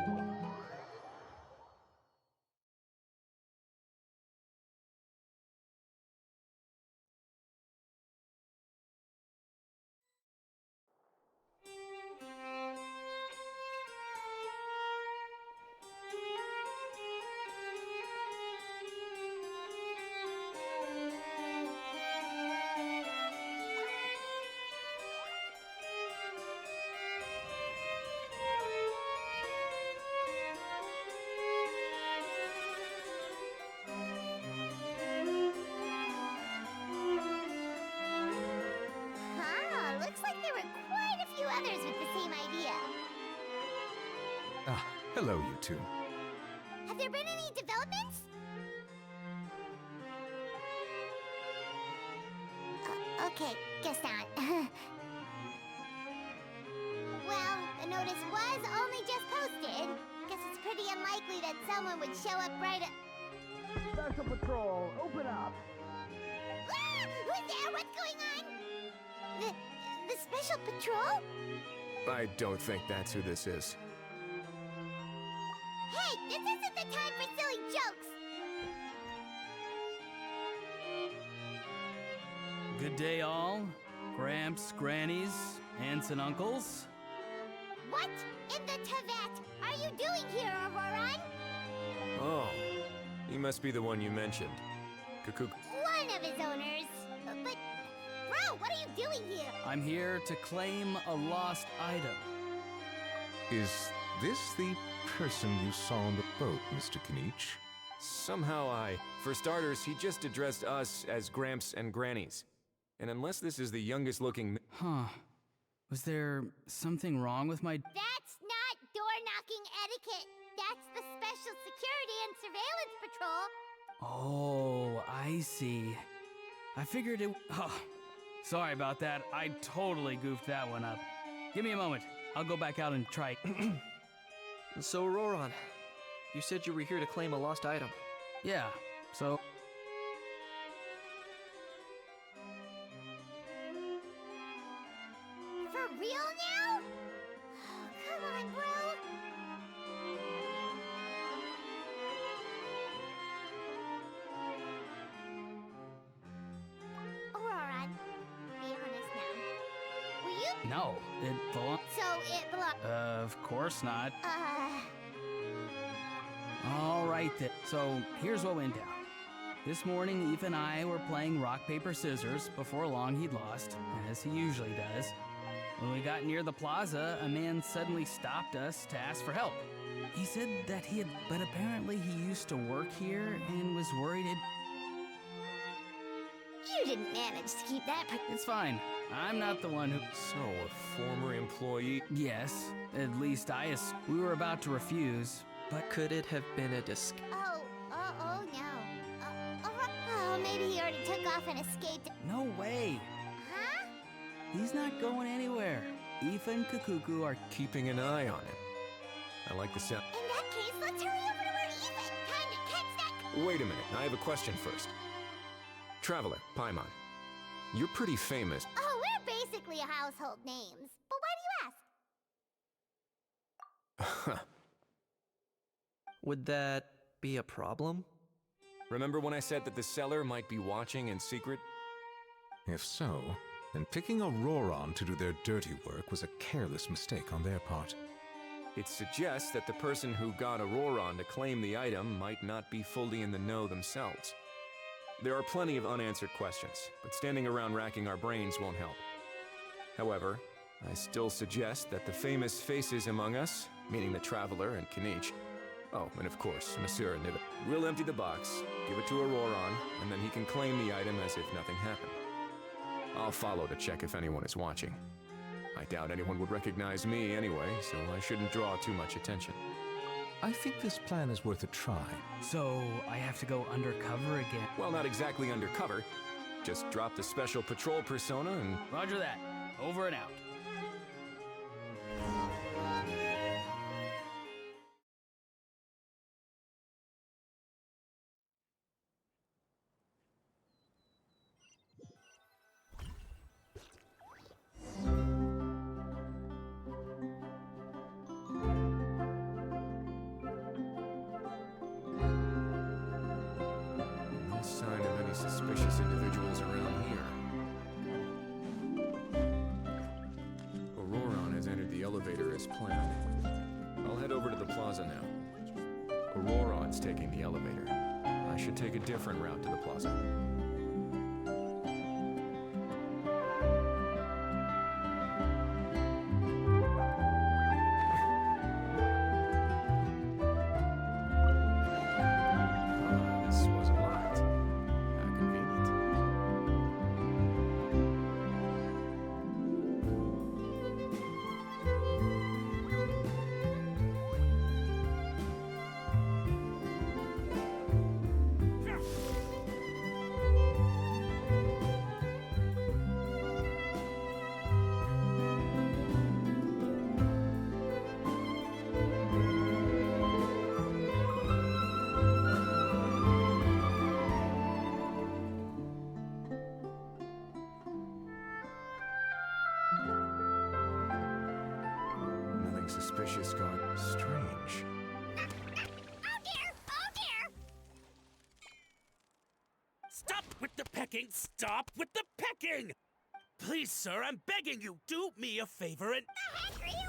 all times. Looks like there were quite a few others with the same idea. Ah, hello, you two. Have there been any developments? Okay, guess not. Well, the notice was only just posted. Guess it's pretty unlikely that someone would show up right at... Special Patrol, open up! Ah! Who's there? What's going on? The Special Patrol? I don't think that's who this is. Hey, this isn't the time for silly jokes! Good day, all. Gramps, grannies, aunts, and uncles. What in the Tevat are you doing here, Auroran? Oh, he must be the one you mentioned. Cuckoo. One of his owners. But, bro, what are you doing here? I'm here to claim a lost item. Is this the person you saw on the boat, Mr. Kinich? Somehow for starters, he just addressed us as Gramps and Grannies. And unless this is the youngest looking... Huh. Was there something wrong with my... That's not door-knocking etiquette. That's the Special Security and Surveillance Patrol. Oh, I see. I figured it... Oh, sorry about that. I totally goofed that one up. Give me a moment. I'll go back out and try... So, Roran, you said you were here to claim a lost item. Yeah, so... For real now? Oh, come on, bro. Auroran, be honest now. Were you... No, it belongs... So it belonged... Of course not. All right then. So here's what went down. This morning, Eve and I were playing rock, paper, scissors. Before long, he'd lost, as he usually does. When we got near the plaza, a man suddenly stopped us to ask for help. He said that he had, but apparently he used to work here and was worried it. You didn't manage to keep that. It's fine. I'm not the one who. So, a former employee? Yes, at least we were about to refuse, but Could it have been a Oh no. Oh, maybe he already took off and escaped. no way. Huh? He's not going anywhere. Aoife and Kukuku are. Keeping an eye on him. I like the sound. In that case, let's hurry over to where Ethan kinda catch that. Wait a minute, I have a question first. Traveler, Paimon, you're pretty famous. Oh, we're basically household names. But why do you ask? Would that be a problem? Remember when I said that the seller might be watching in secret? If so, then picking Auroron to do their dirty work was a careless mistake on their part. It suggests that the person who got Auroron to claim the item might not be fully in the know themselves. There are plenty of unanswered questions, but standing around racking our brains won't help. However, I still suggest that the famous faces among us, meaning the Traveler and Kinich, oh, and of course, Monsieur and Nibet, we'll empty the box, give it to Auroron, and then he can claim the item as if nothing happened. I'll follow to check if anyone is watching. I doubt anyone would recognize me anyway, so I shouldn't draw too much attention. I think this plan is worth a try. So I have to go undercover again. Well, not exactly undercover. Just drop the special patrol persona and... Roger that. Over and out. No sign of any suspicious individuals around here. Auroron has entered the elevator as planned. I'll head over to the plaza now. Auroron's taking the elevator. I should take a different route to the plaza. This wasn't locked. How convenient. Nothing suspicious going. Strange. Oh dear! Oh dear! Stop with the pecking! Stop with the pecking! Please, sir, I'm begging you, do me a favor and... The heck are you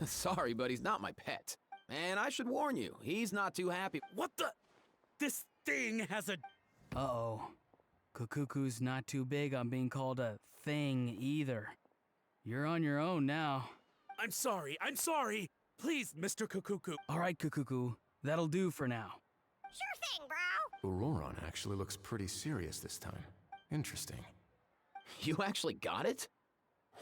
on? Sorry, but he's not my pet. And I should warn you, he's not too happy. What the... This thing has a... Uh-oh. Kukuku's not too big on being called a thing either. You're on your own now. I'm sorry, I'm sorry! Please, Mr. Kukuku. All right, Kukuku. That'll do for now. Sure thing, bro. Auroron actually looks pretty serious this time. Interesting. You actually got it?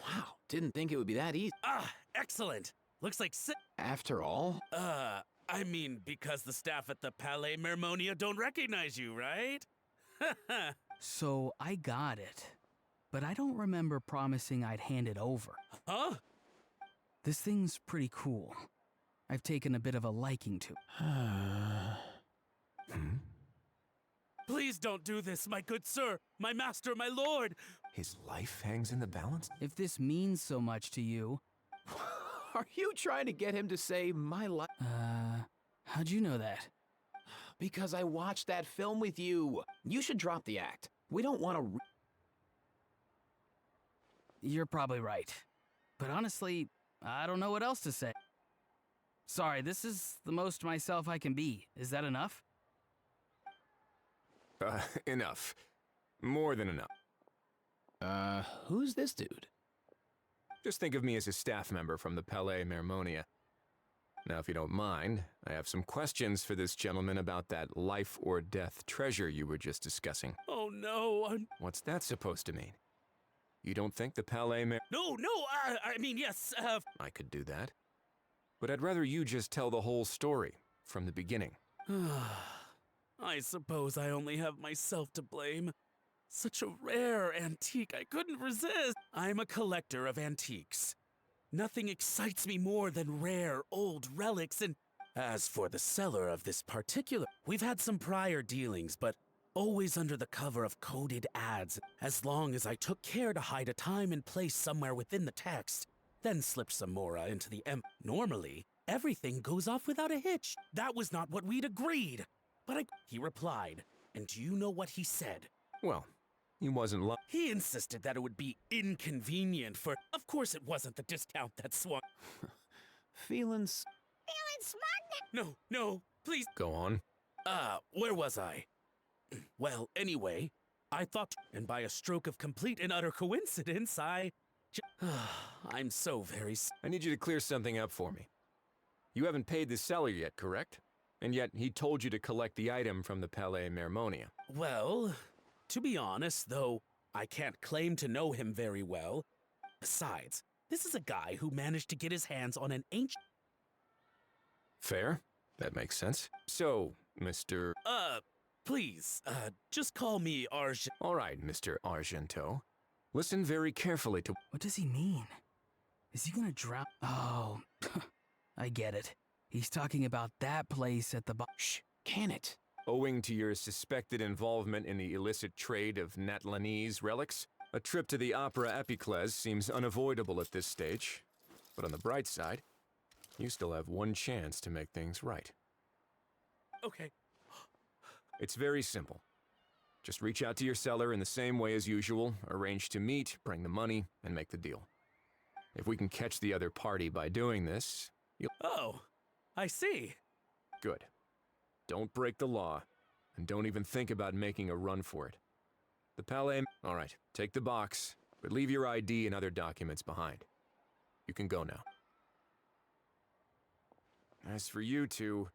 Wow, didn't think it would be that easy. Ah, excellent! Looks like After all? I mean, because the staff at the Palais Mermonia don't recognize you, right? So I got it. But I don't remember promising I'd hand it over. Huh? This thing's pretty cool. I've taken a bit of a liking to it. Please don't do this, my good sir, my master, my lord! His life hangs in the balance? If this means so much to you, Are you trying to get him to say my life? how'd you know that? Because I watched that film with you. You should drop the act. We don't want to... You're probably right. But honestly, I don't know what else to say. Sorry, this is the most myself I can be. Is that enough? Enough. More than enough. Who's this dude? Just think of me as a staff member from the Palais Mermonia. Now, if you don't mind, I have some questions for this gentleman about that life or death treasure you were just discussing. Oh no, What's that supposed to mean? You don't think the Palais Mer- No, I mean, yes, I could do that. But I'd rather you just tell the whole story, from the beginning. I suppose I only have myself to blame. Such a rare antique, I couldn't resist. I'm a collector of antiques. Nothing excites me more than rare, old relics, and as for the seller of this particular, we've had some prior dealings, but always under the cover of coded ads, as long as I took care to hide a time and place somewhere within the text, then slipped some mora into the Normally, everything goes off without a hitch. That was not what we'd agreed. But he replied, and do you know what he said? Well, he wasn't He insisted that it would be inconvenient for... Of course it wasn't the discount that swung. Feeling smart? No, please. Go on. Where was I? Well, anyway, I thought... And by a stroke of complete and utter coincidence, I'm so very... I need you to clear something up for me. You haven't paid the seller yet, correct? And yet he told you to collect the item from the Palais Mermonia. Well, to be honest, though, I can't claim to know him very well. Besides, this is a guy who managed to get his hands on an ancient... Fair. That makes sense. So, Mr. Please, just call me Argent. All right, Mr. Argento. Listen very carefully to... What does he mean? Is he gonna drown? Oh, I get it. He's talking about that place at the Shh, can it? Owing to your suspected involvement in the illicit trade of Natlanese relics, a trip to the Opera Epiclese seems unavoidable at this stage. But on the bright side, you still have one chance to make things right. Okay. It's very simple. Just reach out to your seller in the same way as usual, arrange to meet, bring the money, and make the deal. If we can catch the other party by doing this, you'll... Oh, I see. Good. Don't break the law, and don't even think about making a run for it. The Palais... All right, take the box, but leave your ID and other documents behind. You can go now. As for you two,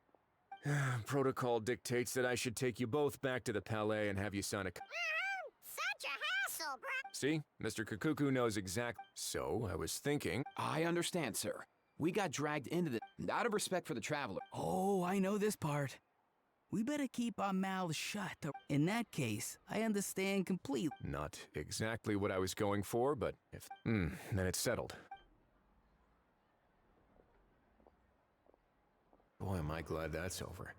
protocol dictates that I should take you both back to the Palais and have you sign a... Such a hassle, bro. See? Mr. Kakuku knows exact... So, I was thinking... I understand, sir. We got dragged into the... out of respect for the traveler. Oh, I know this part. We better keep our mouths shut. In that case, I understand completely. Not exactly what I was going for, but if... then it's settled. Boy, am I glad that's over.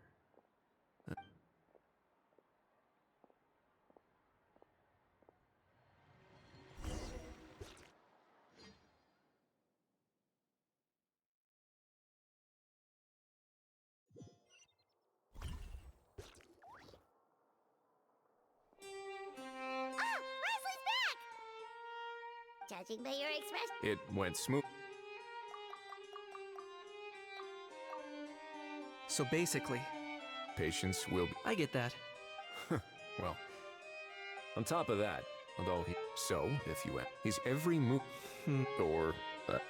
Judging by your expression. It went smooth. So basically, Patience will be... I get that. Well, on top of that, although he... So, if you... He's every move... Or...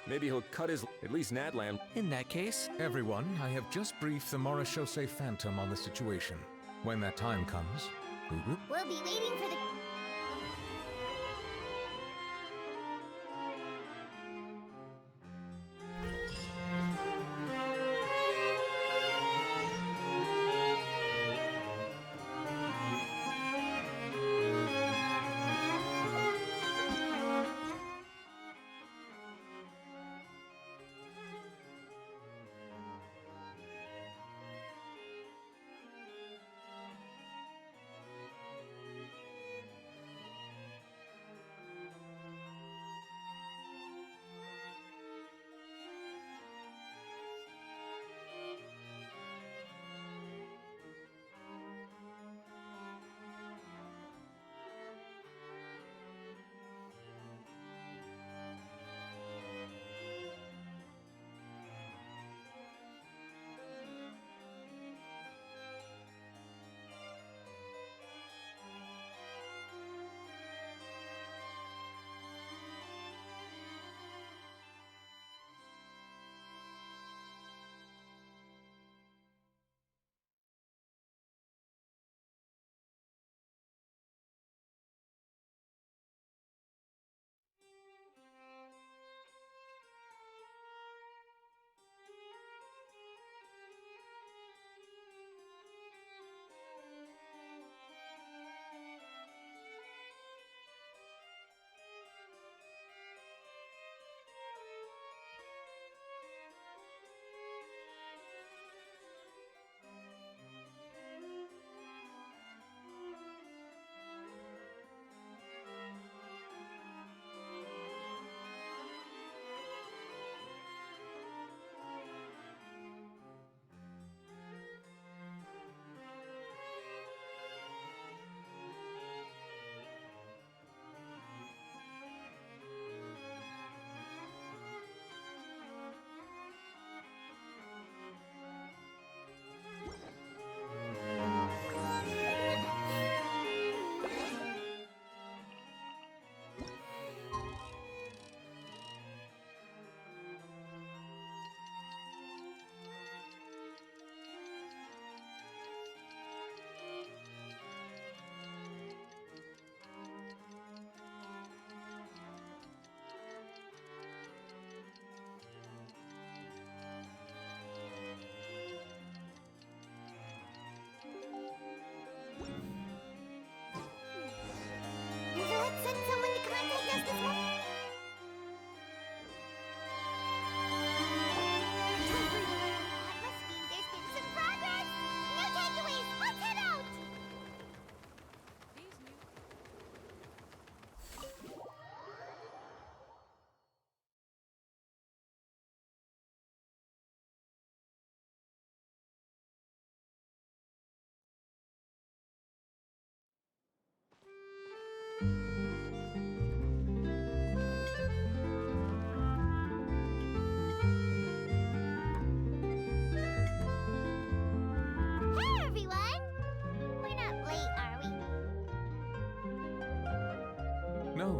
maybe he'll cut his... At least Natlan... In that case... Everyone, I have just briefed the Morishose Phantom on the situation. When that time comes... We'll be waiting for the...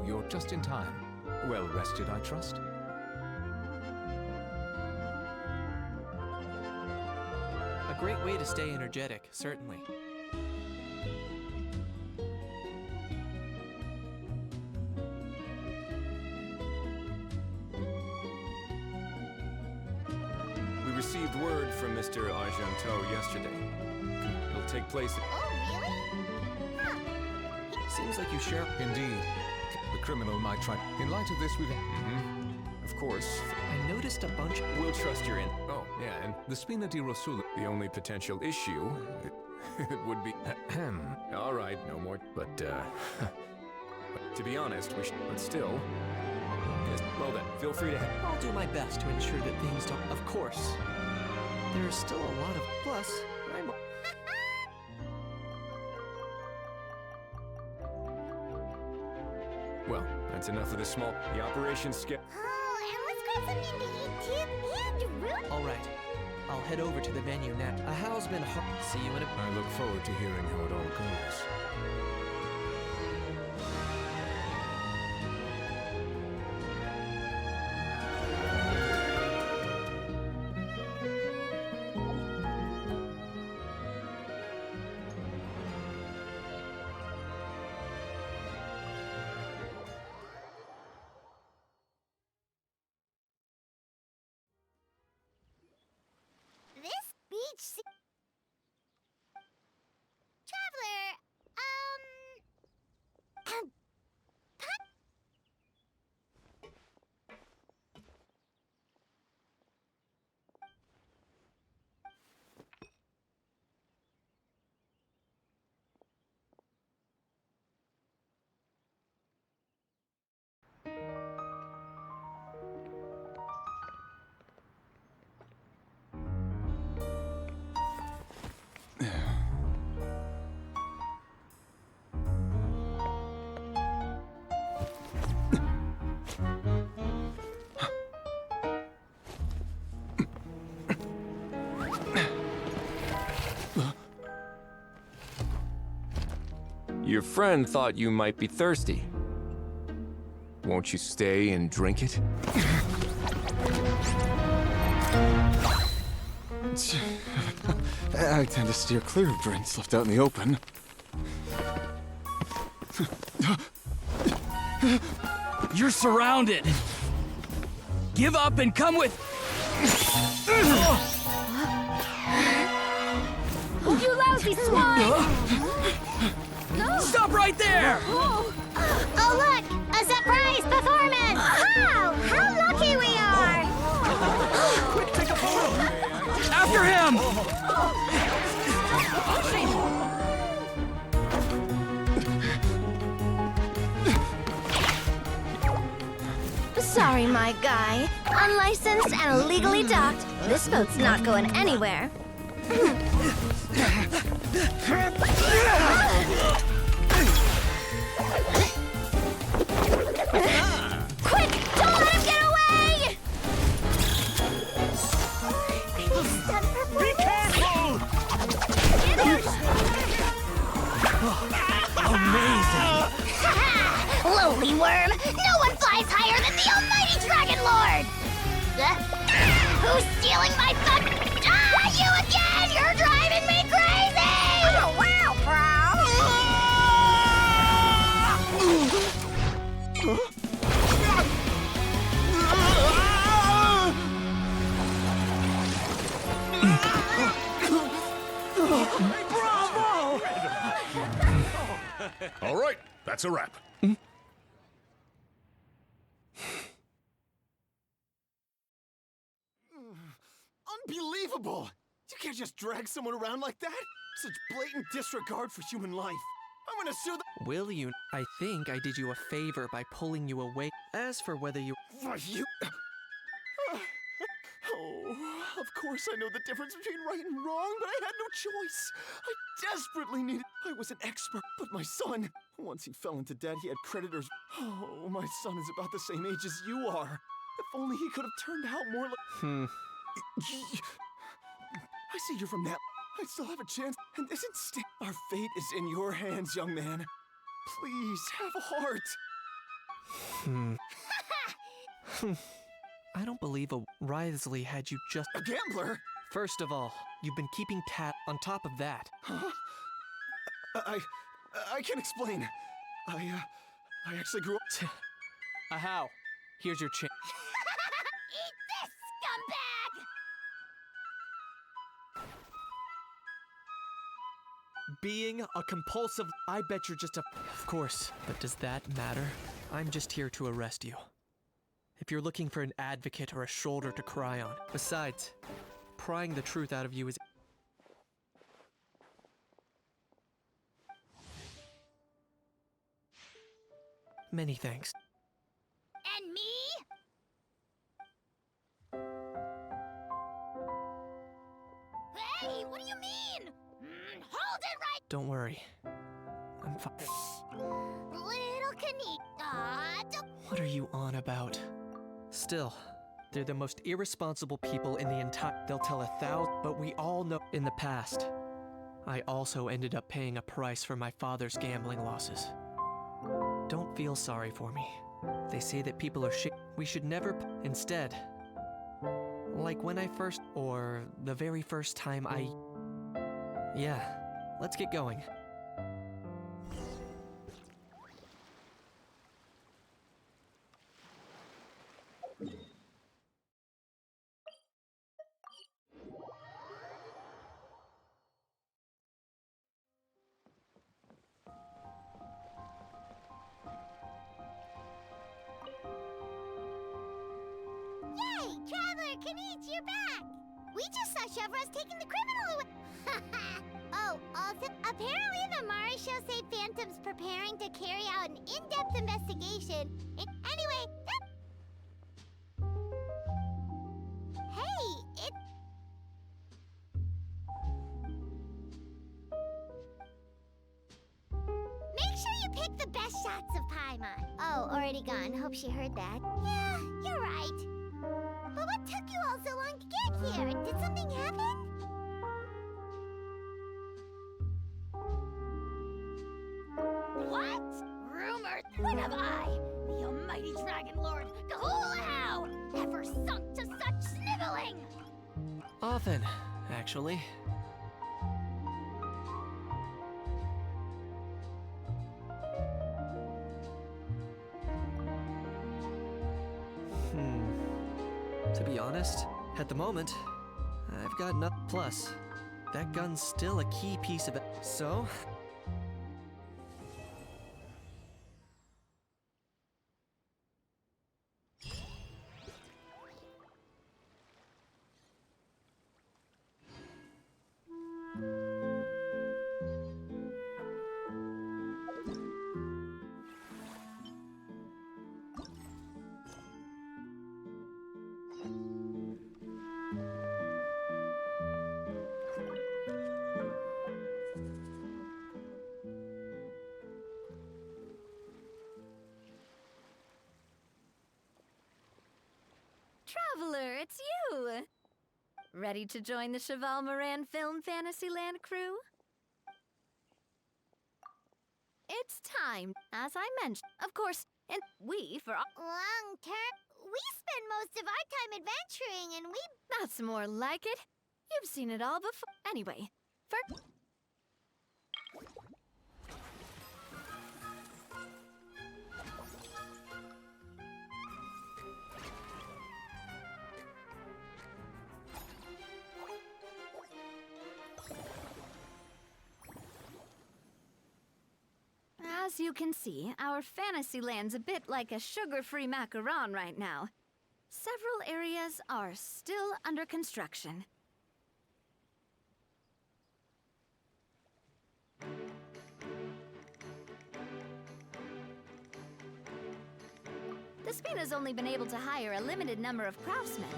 You're just in time. Well rested, I trust? A great way to stay energetic, certainly. We received word from Mr. Argento yesterday. It'll take place at... Oh, really? Huh. Seems like you share. Indeed. The criminal might try. In light of this, we've... Of course. I noticed a bunch. We'll trust your in... Oh, yeah, and The Spina di Rosula. the only potential issue... it would be... All right, no more... But, to be honest, we should... But still... Yes, well then, feel free to... I'll do my best to ensure that things don't. Of course. There is still a lot of. Plus, I'm. Well, that's enough of the small... The operation skip... Oh, and let's grab something to eat too. And root. All right. I'll head over to the venue now. A how's been hard. See you in a. I look forward to hearing how it all goes. This beach Traveler, Your friend thought you might be thirsty. Won't you stay and drink it? I tend to steer clear of drinks left out in the open. You're surrounded. Give up and come with. you lousy swine! Stop right there! Oh, look! A surprise performance! Wow! How lucky we are! Quick, take a photo! After him! Sorry, my guy. Unlicensed and illegally docked. This boat's not going anywhere. Quick! Don't let him get away! Be careful! Amazing! Lowly worm! No one flies higher than the almighty Dragon Lord! Who's stealing my fun? You again! You're driving me crazy! Oh, wow, Bravo! All right, that's a wrap. Unbelievable! You can't just drag someone around like that! Such blatant disregard for human life. I'm gonna sue the— Will you? I think I did you a favor by pulling you away. As for whether you. Why, you... Oh, of course I know the difference between right and wrong, but I had no choice. I desperately needed... I was an expert, but my son... Once he fell into debt, he had creditors. Oh, my son is about the same age as you are. If only he could have turned out more like... I see you're from that. I still have a chance, and isn't our fate is in your hands, young man. Please, have a heart. I don't believe a Wriothesley had you just— A gambler? First of all, you've been keeping on top of that. Huh? I can explain. I actually grew up. How? Here's your chance. Eat this, scumbag! Being a compulsive— I bet you're just a— Of course, but does that matter? I'm just here to arrest you. If you're looking for an advocate or a shoulder to cry on. Besides, prying the truth out of you is— Many thanks. And me? Hey, what do you mean? Hold it right— Don't worry. I'm fine. Little Knight. What are you on about? Still, they're the most irresponsible people in the entire— They'll tell 1,000, but we all know— In the past, I also ended up paying a price for my father's gambling losses. Don't feel sorry for me. They say that people are shit. We should never— Instead, like when I first— Or the very first time I— Yeah, let's get going. Yay! Traveler Knight, you're back! We just saw Chevro's taking the criminal away. Oh, also, apparently the Mari show say Phantom's preparing to carry out an in-depth investigation. Anyway, hey, make sure you pick the best shots of Paimon. Oh, already gone. Hope she heard that. Yeah, you're right. But what took you all so long to get here? Did something happen? What? Rumor? When have I, the almighty Dragon Lord, Kahula-how, ever sunk to such sniveling? Often, actually. To be honest, at the moment, I've got nothing. Plus, that gun's still a key piece of it. So, Traveler, it's you! Ready to join the Cheval Moran Film Fantasyland crew? It's time, as I mentioned. Of course, and we, for long term, we spend most of our time adventuring and we... That's more like it. You've seen it all before. Anyway, first... As you can see, our Fantasyland's a bit like a sugar-free macaron right now. Several areas are still under construction. The Spina's only been able to hire a limited number of craftsmen.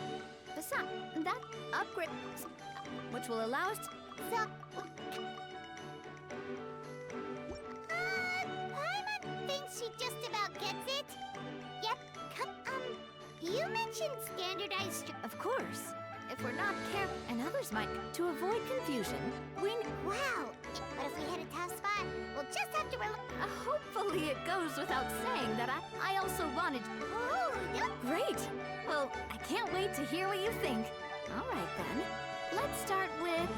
Besides, that upgrade, which will allow us to... Paimon thinks she just about gets it. Yep, you mentioned standardized... Of course. If we're not careful, and others might, to avoid confusion, we... Wow! But if we hit a tough spot, we'll just have to Hopefully it goes without saying that I also wanted... Oh, yep. Great! Well, I can't wait to hear what you think. All right, then. Let's start with...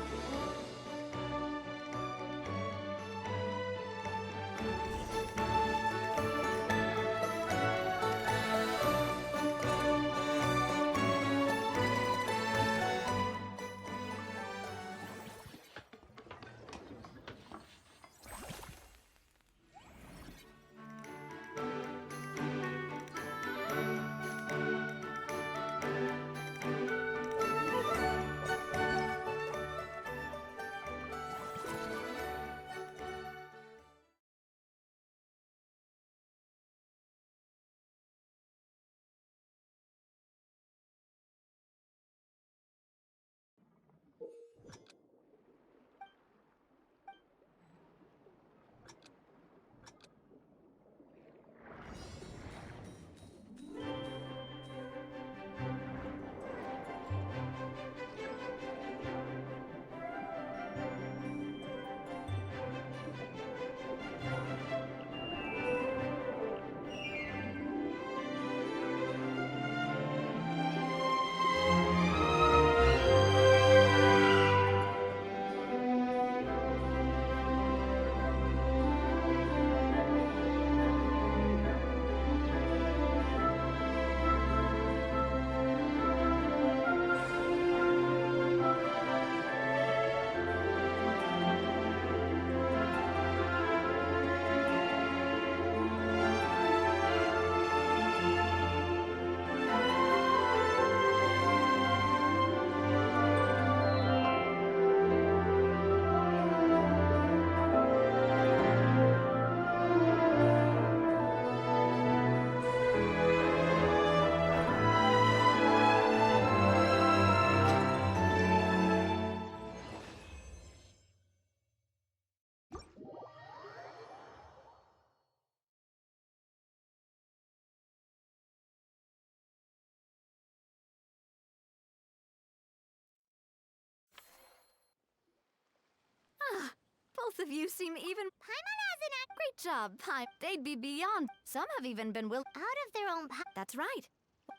Both of you seem even... Paimon has an act. Great job, Paimon. They'd be beyond. Some have even been out of their own That's right.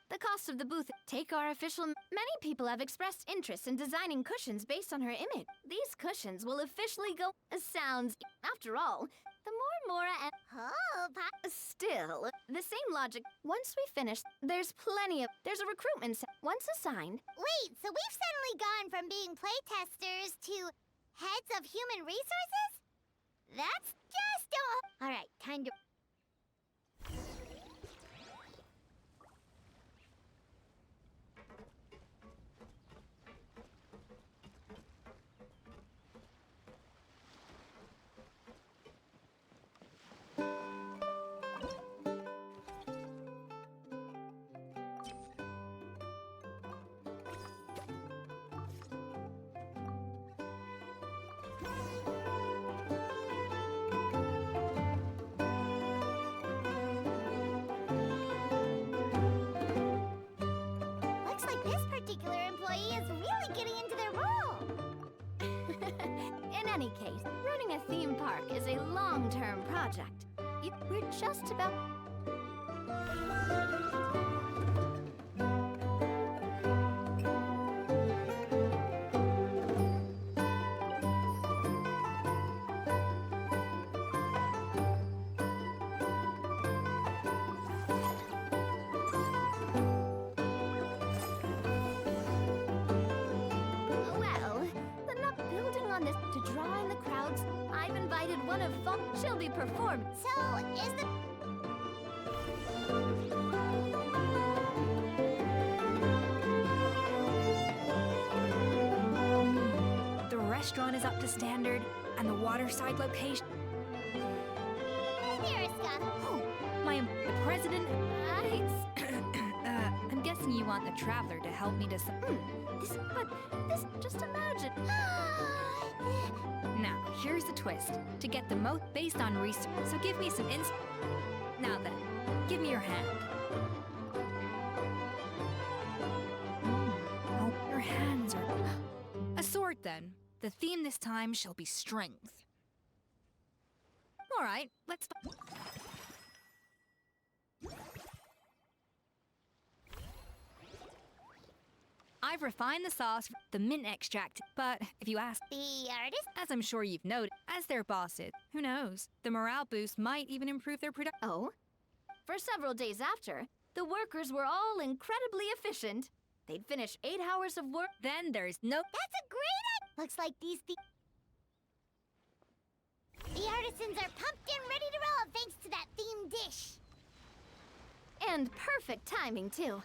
The cost of the booth. Take our official... Many people have expressed interest in designing cushions based on her image. These cushions will officially go... Sounds... After all, the more Mora and... Still, the same logic. Once we finish, there's plenty of... There's a recruitment once assigned. Wait, so we've suddenly gone from being playtesters to heads of human resources? That's just... Alright, time to... Looks like this particular employee is really getting into their role. In any case, running a theme park is a long-term project. We're just about... Well, the not building on this to draw in the crowds, I've invited one of Funk. She'll be performed. So, is the... The restaurant is up to standard, and the waterside location... Hey there, Iska. Oh, the president... I'm guessing you want the traveler to help me decide... Just imagine. Now, here's the twist. To get the most based on research, so give me some Now then, give me your hand. Oh, your hands are... A sword, then. The theme this time shall be strength. All right, let's. I've refined the sauce for the mint extract, but if you ask The artist? as I'm sure you've noted, as their bosses, who knows? The morale boost might even improve their production. Oh? For several days after, the workers were all incredibly efficient. They'd finish 8 hours of work. Then there's no. That's a great idea! Looks like the artisans are pumped and ready to roll thanks to that themed dish. And perfect timing, too.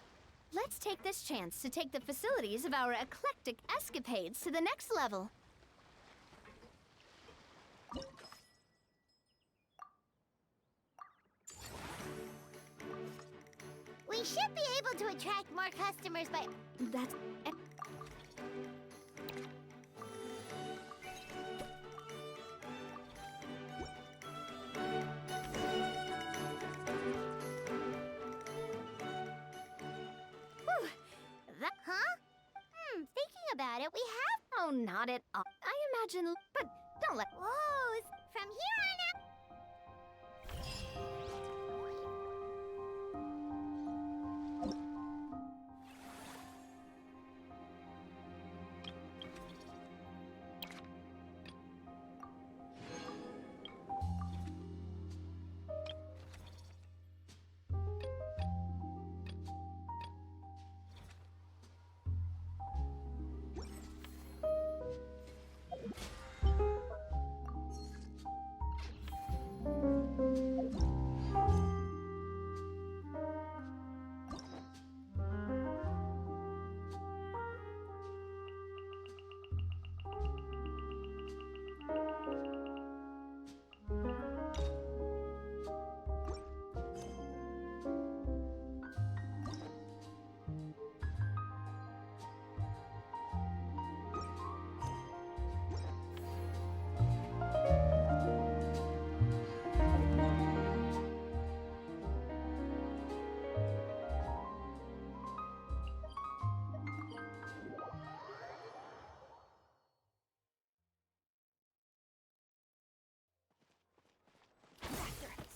Let's take this chance to take the facilities of our eclectic escapades to the next level. We should be able to attract more customers by... That's... Huh? Thinking about it, we have... Oh, not at all. I imagine... But don't let... Whoa, from here on out...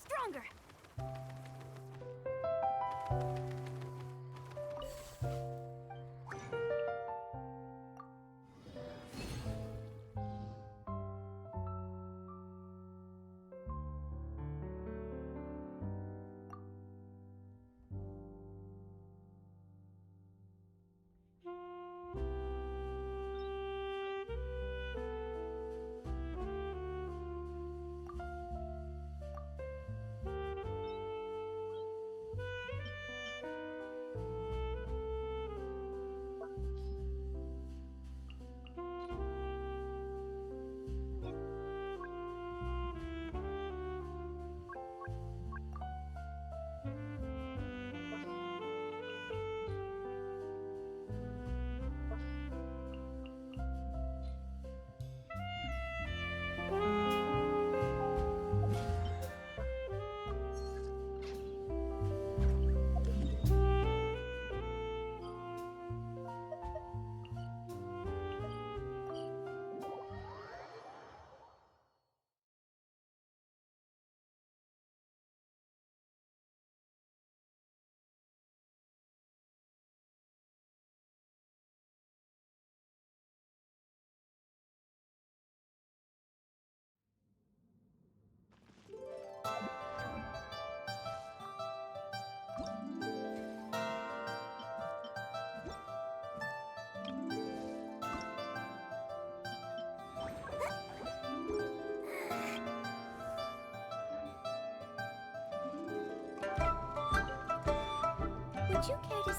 Stronger! Would you care to